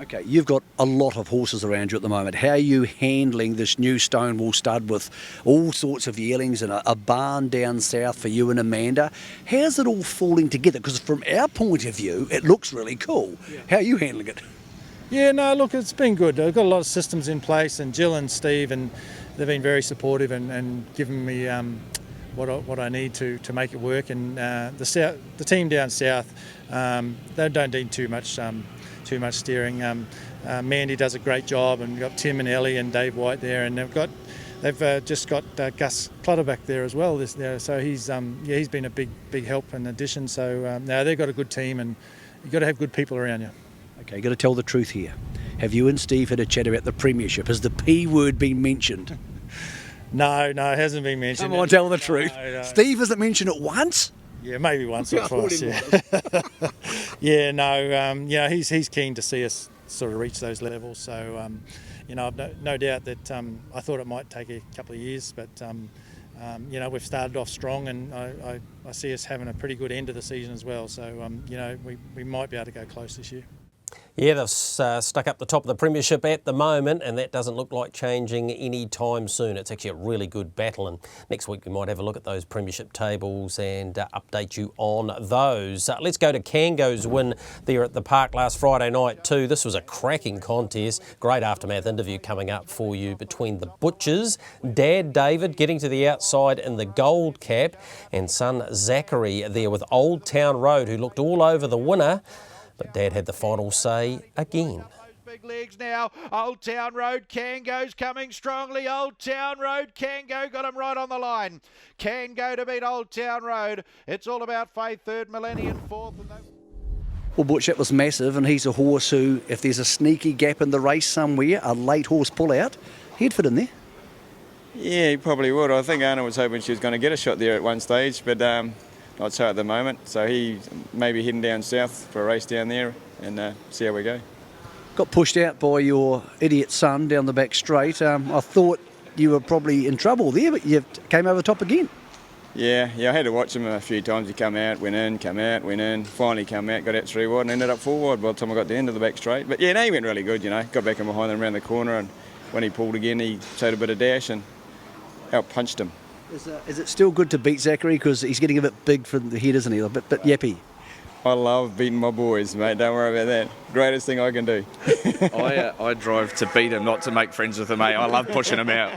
Okay, you've got a lot of horses around you at the moment. How are you handling this new Stonewall stud with all sorts of yearlings and a barn down south for you and Amanda? How's it all falling together? Because from our point of view, it looks really cool. Yeah. How are you handling it? Yeah, no, look, it's been good. I've got a lot of systems in place, and Jill and Steve, and they've been very supportive and given me what I need to make it work. And the team down south, they don't need too much steering. Mandy does a great job, and we've got Tim and Ellie and Dave White there, and they've just got Gus Clutterback there as well. So he's been a big help and addition. So now they've got a good team, and you've got to have good people around you. Okay, got to tell the truth here. Have you and Steve had a chat about the premiership? Has the P word been mentioned? No, it hasn't been mentioned. Come on, tell the truth. No. Steve hasn't mentioned it once? Yeah, maybe once or twice. Yeah. He's keen to see us sort of reach those levels. So, I've no doubt that I thought it might take a couple of years, but we've started off strong, and I see us having a pretty good end of the season as well. So, we might be able to go close this year. Yeah, they've stuck up the top of the premiership at the moment, and that doesn't look like changing any time soon. It's actually a really good battle, and next week we might have a look at those premiership tables and update you on those. Let's go to Kangos' win there at the park last Friday night too. This was a cracking contest. Great aftermath interview coming up for you between the Butchers, Dad David getting to the outside in the gold cap, and son Zachary there with Old Town Road, who looked all over the winner. But Dad had the final say again. Big legs now. Old Town Road, Kangos coming strongly. Old Town Road, Kango got him right on the line. Kango to beat Old Town Road. It's all about Faith, third, Millennium, fourth. Well, Butch, that was massive, and he's a horse who, if there's a sneaky gap in the race somewhere, a late horse pull out, he'd fit in there. Yeah, he probably would. I think Anna was hoping she was going to get a shot there at one stage, but not so at the moment. So he may be heading down south for a race down there and see how we go. Got pushed out by your idiot son down the back straight. I thought you were probably in trouble there, but you came over the top again. Yeah, I had to watch him a few times. He come out, went in, come out, went in, finally come out, got out 3 wide and ended up 4 wide by the time I got to the end of the back straight. But yeah, no, he went really good, got back in behind him around the corner, and when he pulled again, he showed a bit of dash and out-punched him. Is it still good to beat Zachary, because he's getting a bit big for the head, isn't he? A bit yappy. I love beating my boys, mate. Don't worry about that. Greatest thing I can do. I drive to beat him, not to make friends with him, mate. I love pushing him out.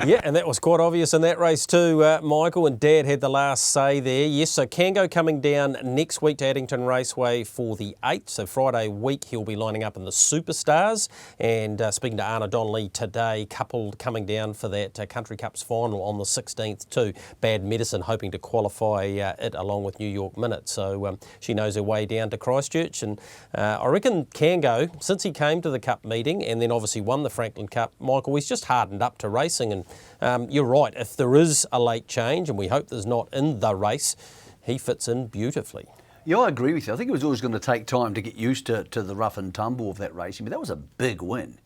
Yeah, and that was quite obvious in that race too, Michael, and Dad had the last say there. Yes, so Kango coming down next week to Addington Raceway for the 8th, so Friday week he'll be lining up in the Superstars, and speaking to Anna Donnelly today, coupled coming down for that Country Cups final on the 16th too. Bad Medicine hoping to qualify it along with New York Minute, so she knows her way down to Christchurch, and I reckon Kango, since he came to the Cup meeting and then obviously won the Franklin Cup, Michael, he's just hardened up to racing, and you're right, if there is a late change, and we hope there's not in the race, he fits in beautifully. Yeah, I agree with you. I think it was always going to take time to get used to the rough and tumble of that racing, but that was a big win.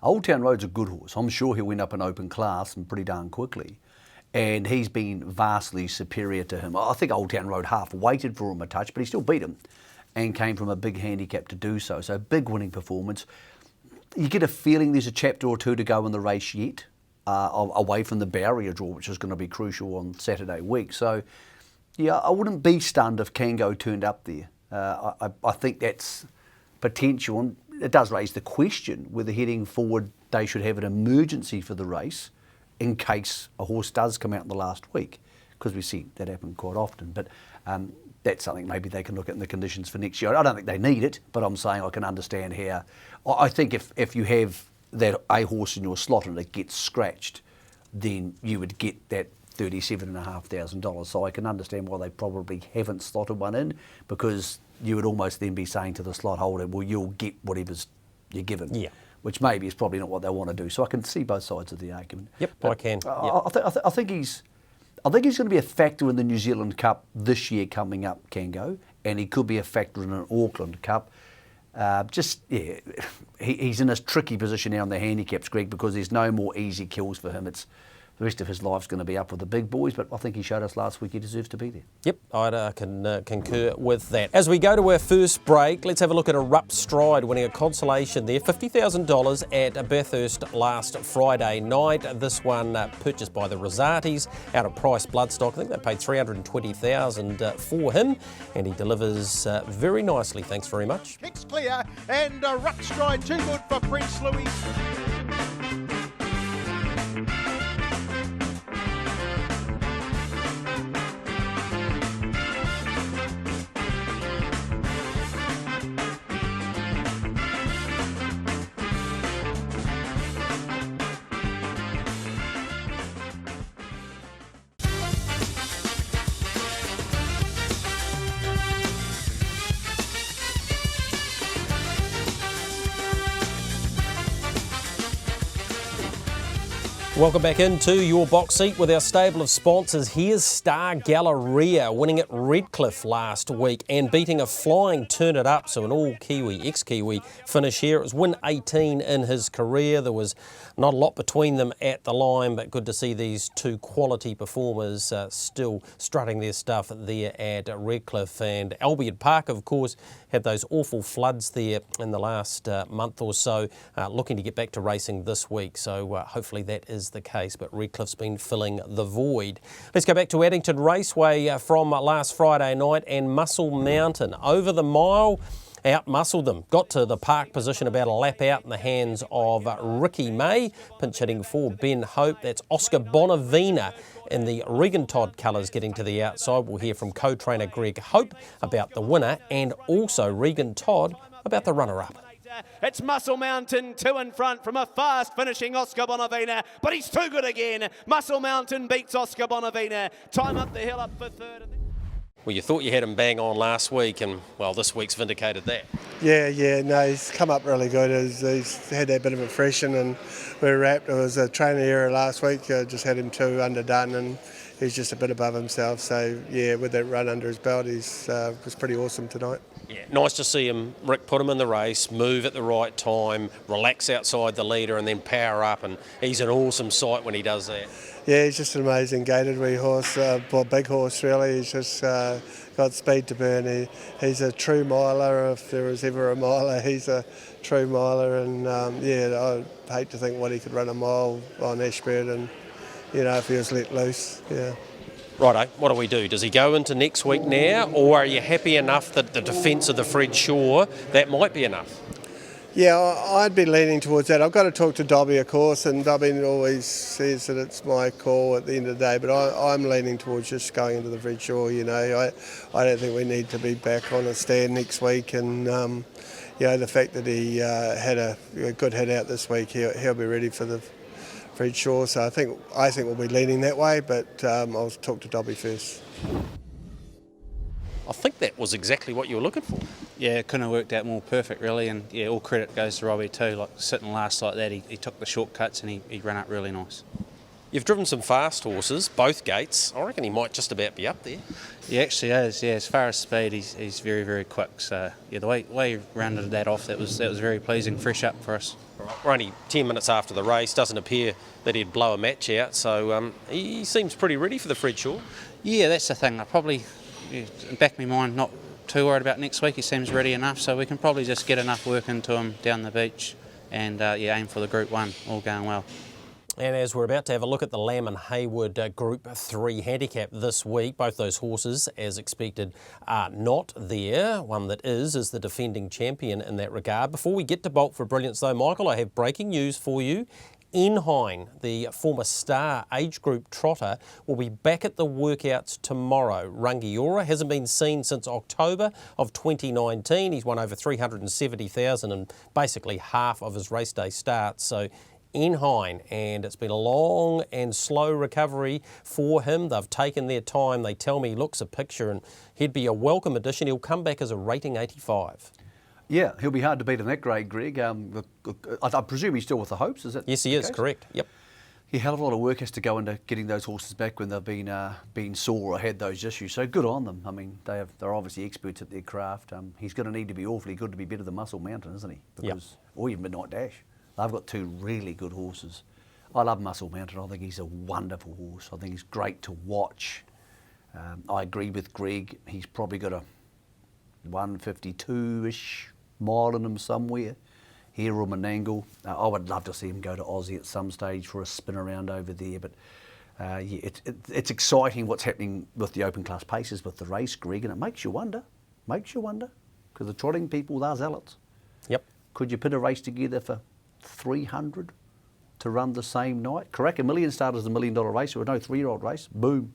Old Town Road's a good horse. I'm sure he'll win up an open class and pretty darn quickly. And he's been vastly superior to him. I think Old Town Road half waited for him a touch, but he still beat him and came from a big handicap to do so. So big winning performance. You get a feeling there's a chapter or two to go in the race yet, away from the barrier draw, which is going to be crucial on Saturday week. So, yeah, I wouldn't be stunned if Kango turned up there. I think that's potential. And it does raise the question whether heading forward they should have an emergency for the race in case a horse does come out in the last week, because we see that happen quite often. But that's something maybe they can look at in the conditions for next year. I don't think they need it, but I'm saying I can understand how. I think if you have that a horse in your slot and it gets scratched, then you would get that $37,500. So I can understand why they probably haven't slotted one in, because you would almost then be saying to the slot holder, well, you'll get whatever's you're given. Yeah. Which maybe is probably not what they want to do. So I can see both sides of the argument. Yep, but I can. I think he's going to be a factor in the New Zealand Cup this year coming up, Kango, and he could be a factor in an Auckland Cup. He's in a tricky position now in the handicaps, Greg, because there's no more easy kills for him. It's the rest of his life's going to be up with the big boys, but I think he showed us last week he deserves to be there. Yep, I can concur with that. As we go to our first break, let's have a look at Erupt Stride winning a consolation there, $50,000 at Bathurst last Friday night. This one purchased by the Rosatis out of Price Bloodstock. I think they paid $320,000 for him, and he delivers very nicely. Thanks very much. Kicks clear, and Erupt Stride too good for Prince Louis. Welcome back into your box seat with our stable of sponsors. Here's Star Galleria winning at Redcliffe last week and beating a flying Turn It Up, so an all-Kiwi, ex-Kiwi finish here. It was win 18 in his career. There was not a lot between them at the line, but good to see these two quality performers still strutting their stuff there at Redcliffe. And Albion Park, of course, had those awful floods there in the last month or so, looking to get back to racing this week. So hopefully that is the case, but Redcliffe's been filling the void. Let's go back to Addington Raceway from last Friday night, and Muscle Mountain over the mile. Out-muscled them, got to the park position about a lap out in the hands of Ricky May, pinch hitting for Ben Hope. That's Oscar Bonavina in the Regan Todd colours getting to the outside. We'll hear from co-trainer Greg Hope about the winner, and also Regan Todd about the runner-up. It's Muscle Mountain two in front from a fast finishing Oscar Bonavina, but he's too good again. Muscle Mountain beats Oscar Bonavina. Time up the hill up for third. Well, you thought you had him bang on last week, and, well, this week's vindicated that. Yeah, no, he's come up really good. He's had that bit of a freshen, and we're wrapped. It was a training error last week, just had him too underdone, and he's just a bit above himself. So, yeah, with that run under his belt, he's was pretty awesome tonight. Yeah, nice to see him, Rick, put him in the race, move at the right time, relax outside the leader, and then power up, and he's an awesome sight when he does that. Yeah, he's just an amazing gated wee horse, big horse really. He's just got speed to burn. He's a true miler. If there was ever a miler, he's a true miler. And I hate to think what he could run a mile on Ashburn, and if he was let loose. Yeah. Righto, what do we do? Does he go into next week now, or are you happy enough that the defence of the Fred Shaw, that might be enough? Yeah, I'd be leaning towards that. I've got to talk to Dobby, of course, and Dobby always says that it's my call at the end of the day, but I'm leaning towards just going into the Fred Shaw, you know. I don't think we need to be back on a stand next week, and, you know, the fact that he had a good hit out this week, he'll be ready for the Fred Shaw, so I think we'll be leaning that way, but I'll talk to Dobby first. I think that was exactly what you were looking for. Yeah, it couldn't have worked out more perfect, really, and yeah, all credit goes to Robbie too. Like sitting last like that, he took the shortcuts and he ran up really nice. You've driven some fast horses, both gates. I reckon he might just about be up there. He actually is. Yeah, as far as speed, he's very, very quick. So yeah, the way he rounded that off, that was very pleasing, fresh up for us. We're only 10 minutes after the race. Doesn't appear that he'd blow a match out, so he seems pretty ready for the Fred Shaw. Yeah, that's the thing. I probably, back my mind, not too worried about next week. He seems ready enough, so we can probably just get enough work into him down the beach and aim for the Group 1, all going well. And as we're about to have a look at the Lamb and Haywood Group 3 handicap this week, both those horses, as expected, are not there. One that is the defending champion in that regard. Before we get to Bolt for Brilliance though, Michael, I have breaking news for you. Enhine, the former star age group trotter, will be back at the workouts tomorrow. Rangiora hasn't been seen since October of 2019. He's won over 370,000 and basically half of his race day starts. So Enhine, and it's been a long and slow recovery for him. They've taken their time. They tell me he looks a picture and he'd be a welcome addition. He'll come back as a rating 85. Yeah, he'll be hard to beat in that grade, Greg. I presume he's still with the Hopes, is it? Yes, he is, correct. Yep. A hell of a lot of work has to go into getting those horses back when they've been sore or had those issues. So good on them. I mean, they're obviously experts at their craft. He's going to need to be awfully good to be better than Muscle Mountain, isn't he? Because, or even Midnight Dash. They've got two really good horses. I love Muscle Mountain. I think he's a wonderful horse. I think he's great to watch. I agree with Greg. He's probably got a 152-ish mile in him somewhere, here or Menangle. I would love to see him go to Aussie at some stage for a spin around over there, but yeah, it's exciting what's happening with the open class paces with the race, Greg, and it makes you wonder, because the trotting people, they're zealots. Yep. Could you put a race together for 300 to run the same night? Correct, $1 million started as $1 million race, or no 3-year-old race, boom.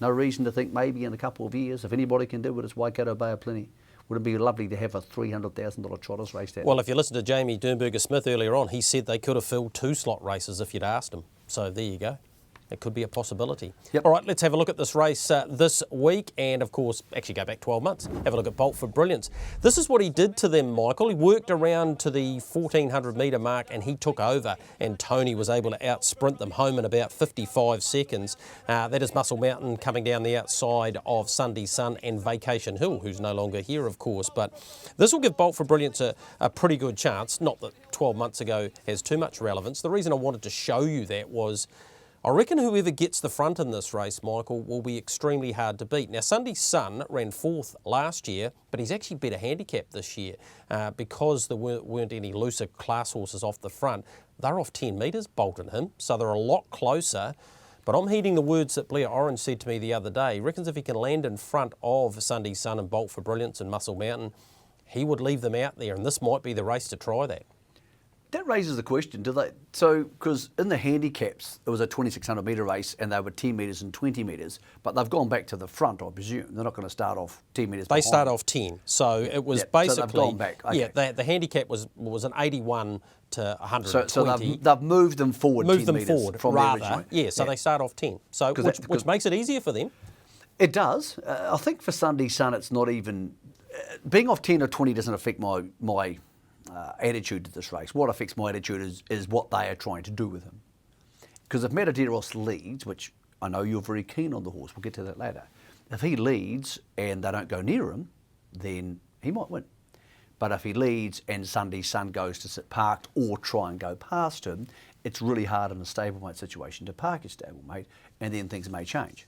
No reason to think maybe in a couple of years, if anybody can do it, it's Waikato Bay of Plenty. Would it be lovely to have a $300,000 trotters race that? Well, if you listen to Jamie Dernberger-Smith earlier on, he said they could have filled 2 slot races if you'd asked him. So there you go. It could be a possibility. Yep. All right, let's have a look at this race this week and, of course, actually go back 12 months. Have a look at Bolt for Brilliance. This is what he did to them, Michael. He worked around to the 1,400 metre mark and he took over, and Tony was able to out-sprint them home in about 55 seconds. That is Muscle Mountain coming down the outside of Sunday Sun and Vacation Hill, who's no longer here, of course. But this will give Bolt for Brilliance a pretty good chance. Not that 12 months ago has too much relevance. The reason I wanted to show you that was I reckon whoever gets the front in this race, Michael, will be extremely hard to beat. Now, Sunday Sun ran 4th last year, but he's actually better handicapped this year because there weren't any looser class horses off the front. They're off 10 metres, Bolt and him, so they're a lot closer. But I'm heeding the words that Blair Orange said to me the other day. He reckons if he can land in front of Sunday Sun and Bolt for Brilliance and Muscle Mountain, he would leave them out there, and this might be the race to try that. That raises the question, do they? So, because in the handicaps, it was a 2,600 metre race and they were 10 metres and 20 metres, but they've gone back to the front, I presume. They're not going to start off 10 metres behind. They start off 10. So it was basically... So they've gone back. Okay. Yeah, the handicap was an 81 to 120. So they've moved them forward 10 metres from rather. The original. Yeah, so they start off 10. So which makes it easier for them. It does. I think for Sunday Sun, it's not even... being off 10 or 20 doesn't affect my attitude to this race. What affects my attitude is what they are trying to do with him. Because if Metaderos leads, which I know you're very keen on the horse, we'll get to that later. If he leads and they don't go near him, then he might win. But if he leads and Sunday Sun goes to sit parked or try and go past him, it's really hard in a stablemate situation to park your stablemate, and then things may change.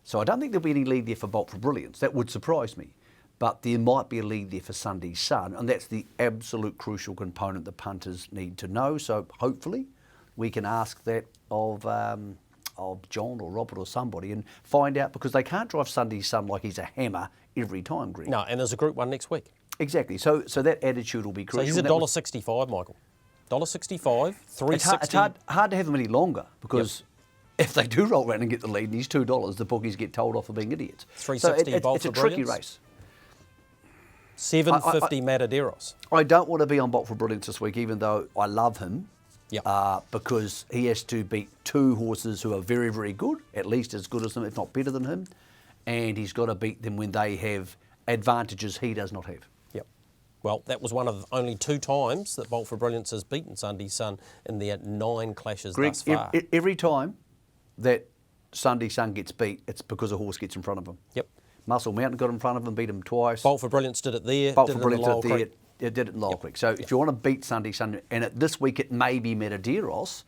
So I don't think there'll be any lead there for Bolt for Brilliance. That would surprise me. But there might be a lead there for Sunday Sun, and that's the absolute crucial component the punters need to know. So hopefully we can ask that of John or Robert or somebody and find out, because they can't drive Sunday Sun like he's a hammer every time, Greg. No, and there's a Group 1 next week. Exactly. So that attitude will be crucial. So he's $1.65, Michael. $1.65, $3.60. It's hard to have him any longer, because if they do roll around and get the lead and he's $2, the bookies get told off for being idiots. $3.60 Bolt it's for a tricky Brilliance. race. $7.50 Mataderos. I don't want to be on Bolt for Brilliance this week, even though I love him. Because he has to beat two horses who are very, very good, at least as good as him, if not better than him, and he's got to beat them when they have advantages he does not have. Yep. Well, that was one of only 2 times that Bolt for Brilliance has beaten Sunday Sun in their 9 clashes Greg, thus far. Every time that Sunday Sun gets beat, it's because a horse gets in front of him. Yep. Muscle Mountain got in front of him, beat him twice. Bolt for Brilliance did it there. Bolt for Brilliance did it there. It did it in Lyell Creek. So if you want to beat Sunday Sun, and this week it may be Metaderos,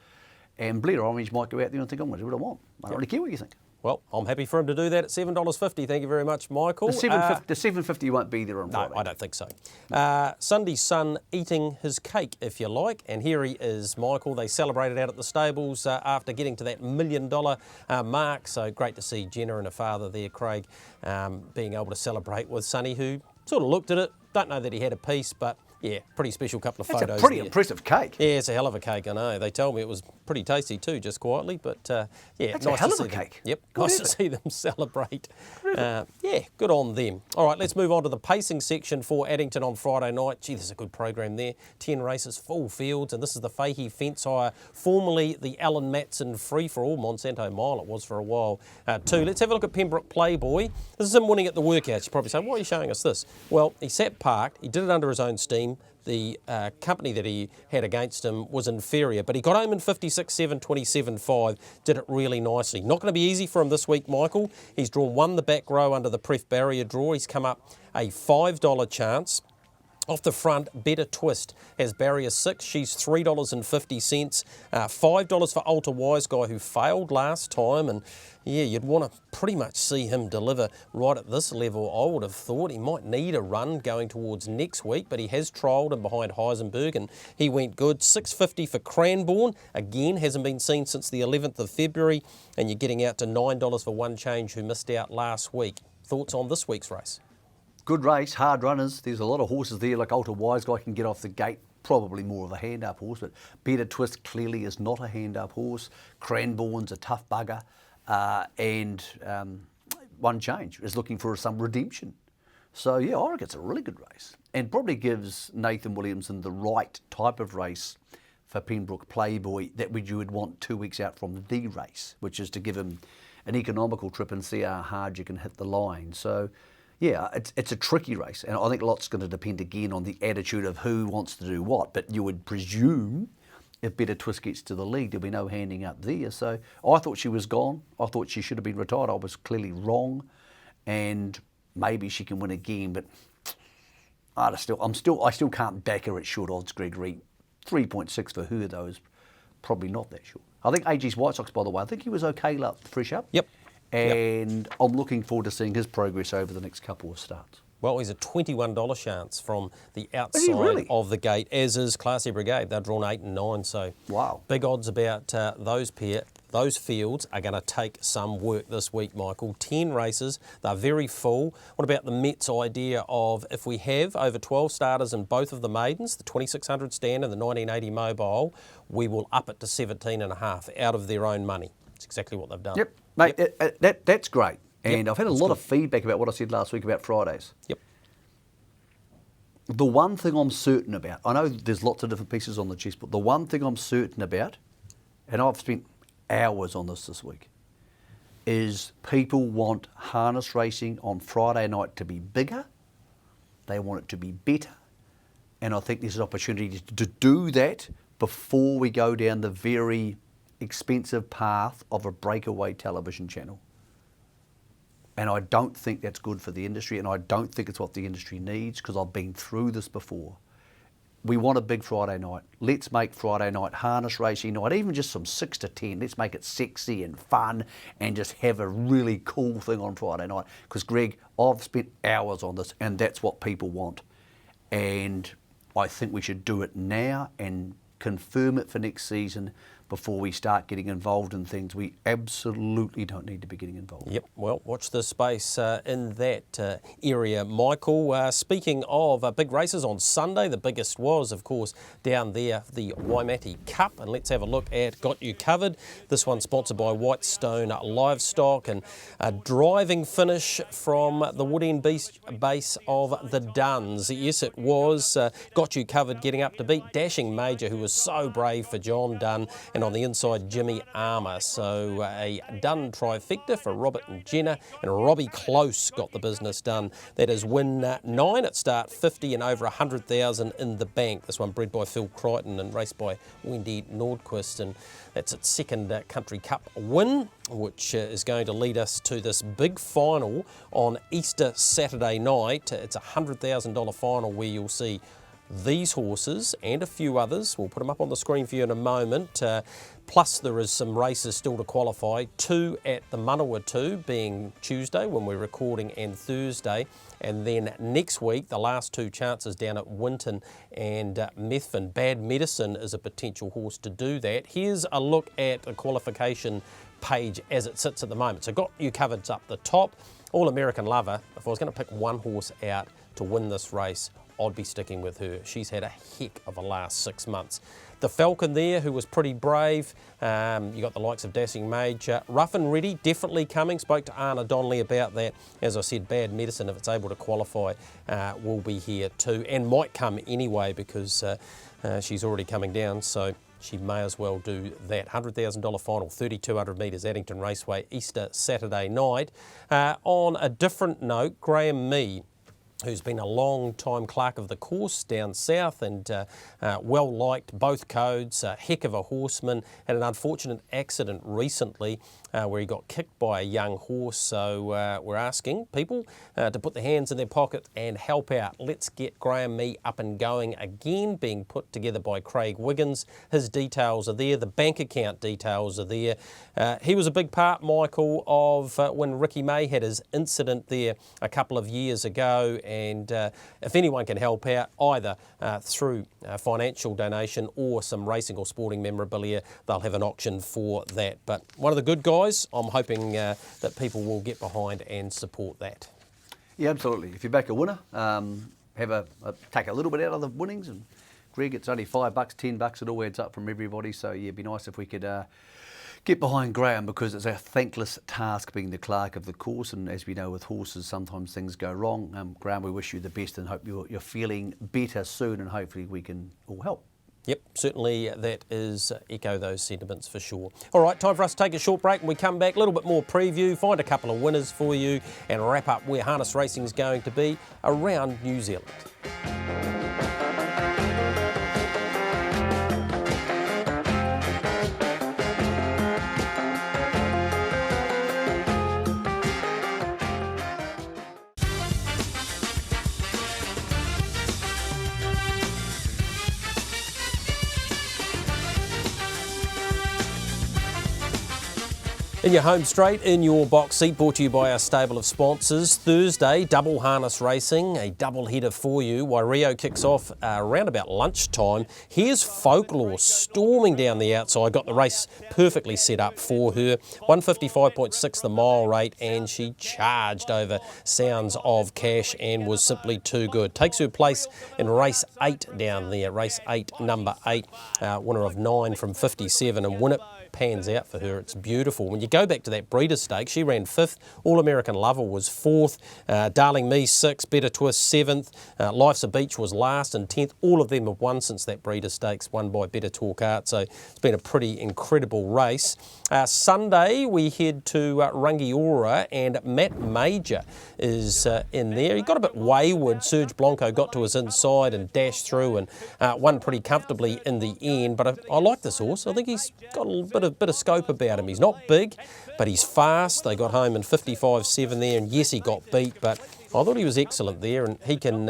and Blair Orange might go out there and think, I'm going to do what I want. I don't really care what you think. Well, I'm happy for him to do that at $7.50. Thank you very much, Michael. The $7.50 won't be there on Friday. No, I don't think so. Sunday Sun eating his cake, if you like. And here he is, Michael. They celebrated out at the stables after getting to that $1 million mark. So great to see Jenna and her father there, Craig, being able to celebrate with Sonny, who sort of looked at it. Don't know that he had a piece, but yeah, pretty special couple of photos. It's a pretty impressive cake. Yeah, it's a hell of a cake, I know. They told me it was pretty tasty too, just quietly, but yeah, it's nice a hell to of see a cake. Yep, Good nice to see them celebrate. Yeah, good on them. All right, let's move on to the pacing section for Addington on Friday night. Gee, there's a good program there. 10 races, full fields, and this is the Fahey Fence Hire, formerly the Alan Matson Free-for-All Monsanto Mile, it was for a while, too. Let's have a look at Pembroke Playboy. This is him winning at the workouts. You're probably saying, why are you showing us this? Well, he sat parked, he did it under his own steam. The company that he had against him was inferior, but he got home in 56.7, 27.5, did it really nicely. Not going to be easy for him this week, Michael. He's drawn 1 the back row under the pref barrier draw. He's come up a $5 chance. Off the front, Better Twist has barrier 6. She's $3.50. $5 for Ultra Wise Guy, who failed last time. And yeah, you'd want to pretty much see him deliver right at this level. I would have thought he might need a run going towards next week, but he has trialled him behind Heisenberg and he went good. $6.50 for Cranbourne. Again, hasn't been seen since the 11th of February. And you're getting out to $9 for One Change, who missed out last week. Thoughts on this week's race? Good race, hard runners. There's a lot of horses there, like Ultra Wise Guy can get off the gate, probably more of a hand-up horse, but Better Twist clearly is not a hand-up horse. Cranbourne's a tough bugger, and One Change is looking for some redemption. So, yeah, I reckon it's a really good race, and probably gives Nathan Williamson the right type of race for Pembroke Playboy that you would want 2 weeks out from the race, which is to give him an economical trip and see how hard you can hit the line. So, yeah, it's a tricky race, and I think a lot's going to depend again on the attitude of who wants to do what. But you would presume if Better Twist gets to the lead, there'll be no handing up there. So I thought she was gone. I thought she should have been retired. I was clearly wrong, and maybe she can win again. But I still can't back her at short odds, Gregory. 3.6 for her though is probably not that short. I think AG's White Sox, by the way, I think he was okay fresh up. Yep. And I'm looking forward to seeing his progress over the next couple of starts. Well, he's a $21 chance from the outside of the gate, as is Classy Brigade. They're drawn 8 and 9, so wow, big odds about those pair. Those fields are going to take some work this week, Michael. 10 races, they're very full. What about the Mets' idea of if we have over 12 starters in both of the maidens, the 2600 stand and the 1980 mobile, we will up it to 17.5 out of their own money. It's exactly what they've done. Yep. Mate, that's great. And I've had a lot of feedback about what I said last week about Fridays. Yep. The one thing I'm certain about, I know there's lots of different pieces on the chessboard, the one thing I'm certain about, and I've spent hours on this week, is people want harness racing on Friday night to be bigger. They want it to be better. And I think there's an opportunity to do that before we go down the very expensive path of a breakaway television channel. And I don't think that's good for the industry, and I don't think it's what the industry needs, because I've been through this before. We want a big Friday night. Let's make Friday night harness racing night, even just from 6 to 10. Let's make it sexy and fun and just have a really cool thing on Friday night. Because, Greg, I've spent hours on this, and that's what people want. And I think we should do it now and confirm it for next season, before we start getting involved in things we absolutely don't need to be getting involved in. Yep, well, watch this space in that area, Michael. Speaking of big races on Sunday, the biggest was, of course, down there, the Waimate Cup. And let's have a look at Got You Covered. This one sponsored by Whitestone Livestock, and a driving finish from the Woodend base of the Duns. Yes, it was. Got You Covered getting up to beat Dashing Major, who was so brave for John Dunn, and on the inside, Jimmy Armour. So a Dunn trifecta for Robert and Jenna, and Robbie Close got the business done. That is win 9 at start 50 and over 100,000 in the bank. This one bred by Phil Crichton and raced by Wendy Nordquist, and that's its second Country Cup win, which is going to lead us to this big final on Easter Saturday night. It's a $100,000 final where you'll see these horses and a few others. We'll put them up on the screen for you in a moment. Plus there is some races still to qualify. 2 at the Manawatu, being Tuesday when we're recording, and Thursday. And then next week, the last 2 chances down at Winton and Methven. Bad Medicine is a potential horse to do that. Here's a look at the qualification page as it sits at the moment. So Got You Covered's up the top. All American Lover, if I was going to pick one horse out to win this race, I'd be sticking with her. She's had a heck of a last 6 months. The Falcon there, who was pretty brave. You got the likes of Dashing Major. Rough and Ready, definitely coming. Spoke to Anna Donnelly about that. As I said, Bad Medicine, if it's able to qualify, will be here too, and might come anyway because she's already coming down. So she may as well do that. $100,000 final, 3,200 metres, Addington Raceway, Easter Saturday night. On a different note, Graham Mee, who's been a long time clerk of the course down south and well liked, both codes, a heck of a horseman, had an unfortunate accident recently where he got kicked by a young horse. So we're asking people to put their hands in their pocket and help out. Let's get Graham Mee up and going again, being put together by Craig Wiggins. His details are there, the bank account details are there. He was a big part, Michael, of when Ricky May had his incident there a couple of years ago. And if anyone can help out, either through financial donation or some racing or sporting memorabilia, they'll have an auction for that. But one of the good guys, I'm hoping that people will get behind and support that. Yeah, absolutely. If you back a winner, take a little bit out of the winnings, and Greg, it's only $5, $10. It all adds up from everybody. So yeah, it'd be nice if we could get behind Graham, because it's a thankless task being the clerk of the course, and as we know with horses, sometimes things go wrong. Graham, we wish you the best and hope you're feeling better soon, and hopefully we can all help. Yep, certainly that is echo those sentiments for sure. All right, time for us to take a short break. When we come back, a little bit more preview, find a couple of winners for you, and wrap up where harness racing is going to be around New Zealand. In your home straight, in your box seat, brought to you by our stable of sponsors. Thursday, double harness racing, a double header for you. Waireo kicks off around about lunchtime. Here's Folklore storming down the outside. Got the race perfectly set up for her. 155.6 the mile rate, and she charged over Sounds of Cash and was simply too good. Takes her place in race 8 down there. Race 8, number 8, winner of 9 from 57, and win it pans out for her. It's beautiful. When you go back to that Breeder Stake, she ran 5th. All American Lover was 4th. Darling Me 6th. Better Twist 7th. Life's a Beach was last and 10th. All of them have won since that Breeder Stakes, won by Better Talk Art. So it's been a pretty incredible race. Sunday we head to Rangiora, and Matt Major is in there. He got a bit wayward. Serge Blanco got to his inside and dashed through and won pretty comfortably in the end. But I like this horse. I think he's got a bit of scope about him. He's not big, but he's fast. They got home in 55.7 there, and yes, he got beat, but I thought he was excellent there, and he can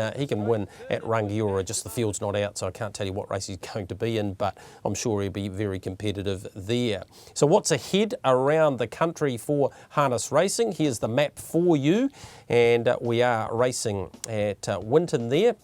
win at Rangiora. Just the field's not out, so I can't tell you what race he's going to be in, but I'm sure he'll be very competitive there. So what's ahead around the country for harness racing? Here's the map for you, and we are racing at Winton there.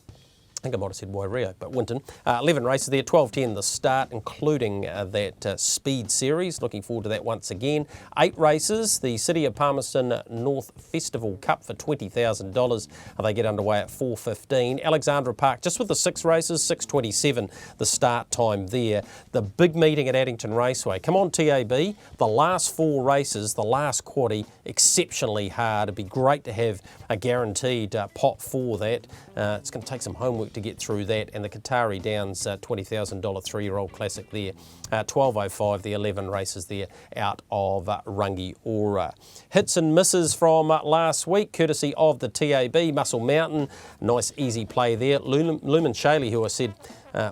I think I might have said Wairio, but Winton. 11 races there, 12:10 the start, including that Speed Series. Looking forward to that once again. 8 races, the City of Palmerston North Festival Cup for $20,000. They get underway at 4:15. Alexandra Park, just with the 6 races, 6:27 the start time there. The big meeting at Addington Raceway. Come on, TAB. The last 4 races, the last quaddie, exceptionally hard. It'd be great to have a guaranteed pot for that. It's going to take some homework to get through that, and the Qatari Downs $20,000 3-year-old classic there. 12:05 the 11 races there out of Rangiora. Hits and misses from last week, courtesy of the TAB. Muscle Mountain, nice easy play there. Lumen Shaley, who I said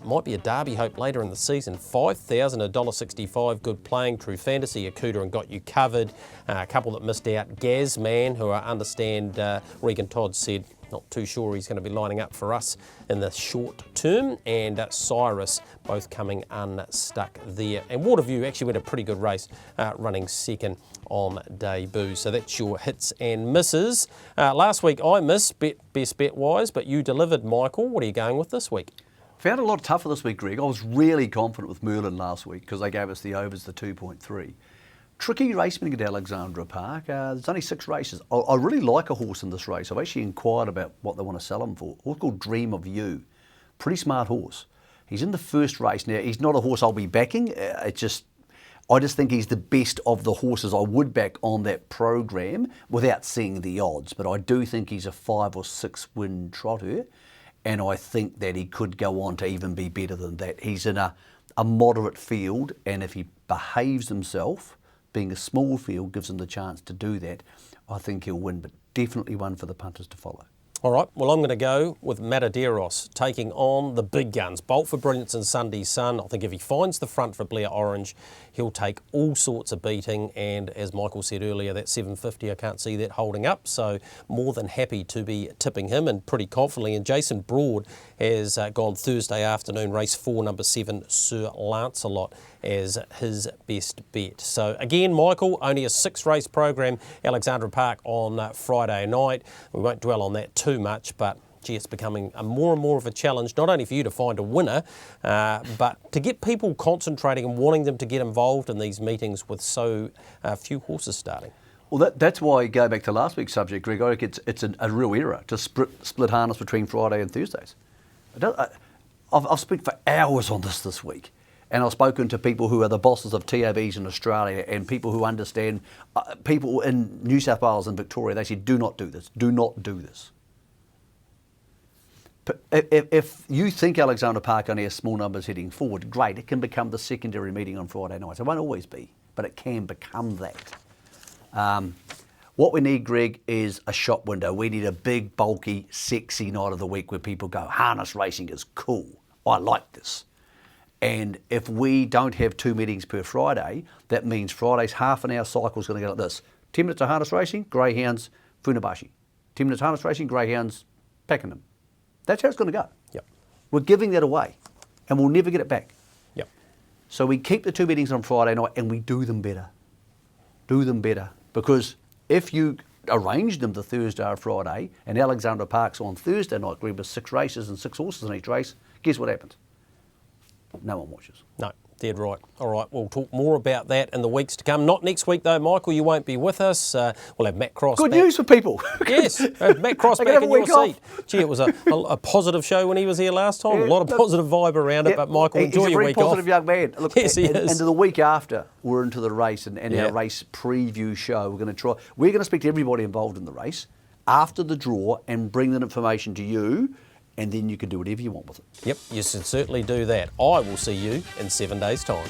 might be a Derby hope later in the season. 5,000, $1.65, good playing. True Fantasy, Akuta and Got You Covered. A couple that missed out, Gazman, who I understand Regan Todd said not too sure he's going to be lining up for us in the short term, and Cyrus both coming unstuck there. And Waterview actually went a pretty good race, running second on debut. So that's your hits and misses. Last week I missed best bet wise, but you delivered, Michael. What are you going with this week? Found it a lot tougher this week, Greg. I was really confident with Merlin last week because they gave us the overs, the 2.3. Tricky racing at Alexandra Park. There's only 6 races. I really like a horse in this race. I've actually inquired about what they want to sell him for. A horse called Dream of You. Pretty smart horse. He's in the first race. Now, he's not a horse I'll be backing. I just think he's the best of the horses I would back on that program without seeing the odds. But I do think he's a 5 or 6 win trotter, and I think that he could go on to even be better than that. He's in a moderate field, and if he behaves himself, being a small field gives him the chance to do that. I think he'll win, but definitely one for the punters to follow. All right, well, I'm going to go with Mataderos taking on the big guns. Bolt for Brilliance and Sunday Sun. I think if he finds the front for Blair Orange, he'll take all sorts of beating. And as Michael said earlier, that 750, I can't see that holding up. So more than happy to be tipping him, and pretty confidently. And Jason Broad has gone Thursday afternoon, race 4, number 7, Sir Lancelot, as his best bet. So again, Michael, only a 6-race program, Alexandra Park on Friday night. We won't dwell on that too much, but gee, it's becoming more and more of a challenge, not only for you to find a winner, but to get people concentrating and wanting them to get involved in these meetings with so few horses starting. Well, that's why I go back to last week's subject, Greg. I think it's a real error to split harness between Friday and Thursdays. I've spent for hours on this week. And I've spoken to people who are the bosses of TABs in Australia and people who understand, people in New South Wales and Victoria. They said, do not do this. Do not do this. But if you think Alexandra Park only has small numbers heading forward, great. It can become the secondary meeting on Friday nights. It won't always be, but it can become that. What we need, Greg, is a shop window. We need a big, bulky, sexy night of the week where people go, harness racing is cool. I like this. And if we don't have 2 meetings per Friday, that means Friday's half an hour cycle is going to go like this. 10 minutes of harness racing, greyhounds, Funabashi. 10 minutes harness racing, greyhounds, Pakenham. That's how it's going to go. Yep. We're giving that away, and we'll never get it back. Yep. So we keep the 2 meetings on Friday night, and we do them better. Do them better. Because if you arrange them to Thursday or Friday, and Alexandra Park's on Thursday night, with 6 races and 6 horses in each race, guess what happens? No one watches. No, dead right. All right, we'll talk more about that in the weeks to come. Not next week, though, Michael. You won't be with us. We'll have Matt Cross Good back. news for people. Yes, Matt Cross back in your seat. Gee, it was a positive show when he was here last time. Yeah, a lot of positive vibe around it, but Michael, enjoy your week off. He's a very positive young man. Look, yes, he is. And the week after, we're into the race and our race preview show. We're going to speak to everybody involved in the race after the draw and bring that information to you, and then you can do whatever you want with it. Yep, you should certainly do that. I will see you in 7 days' time.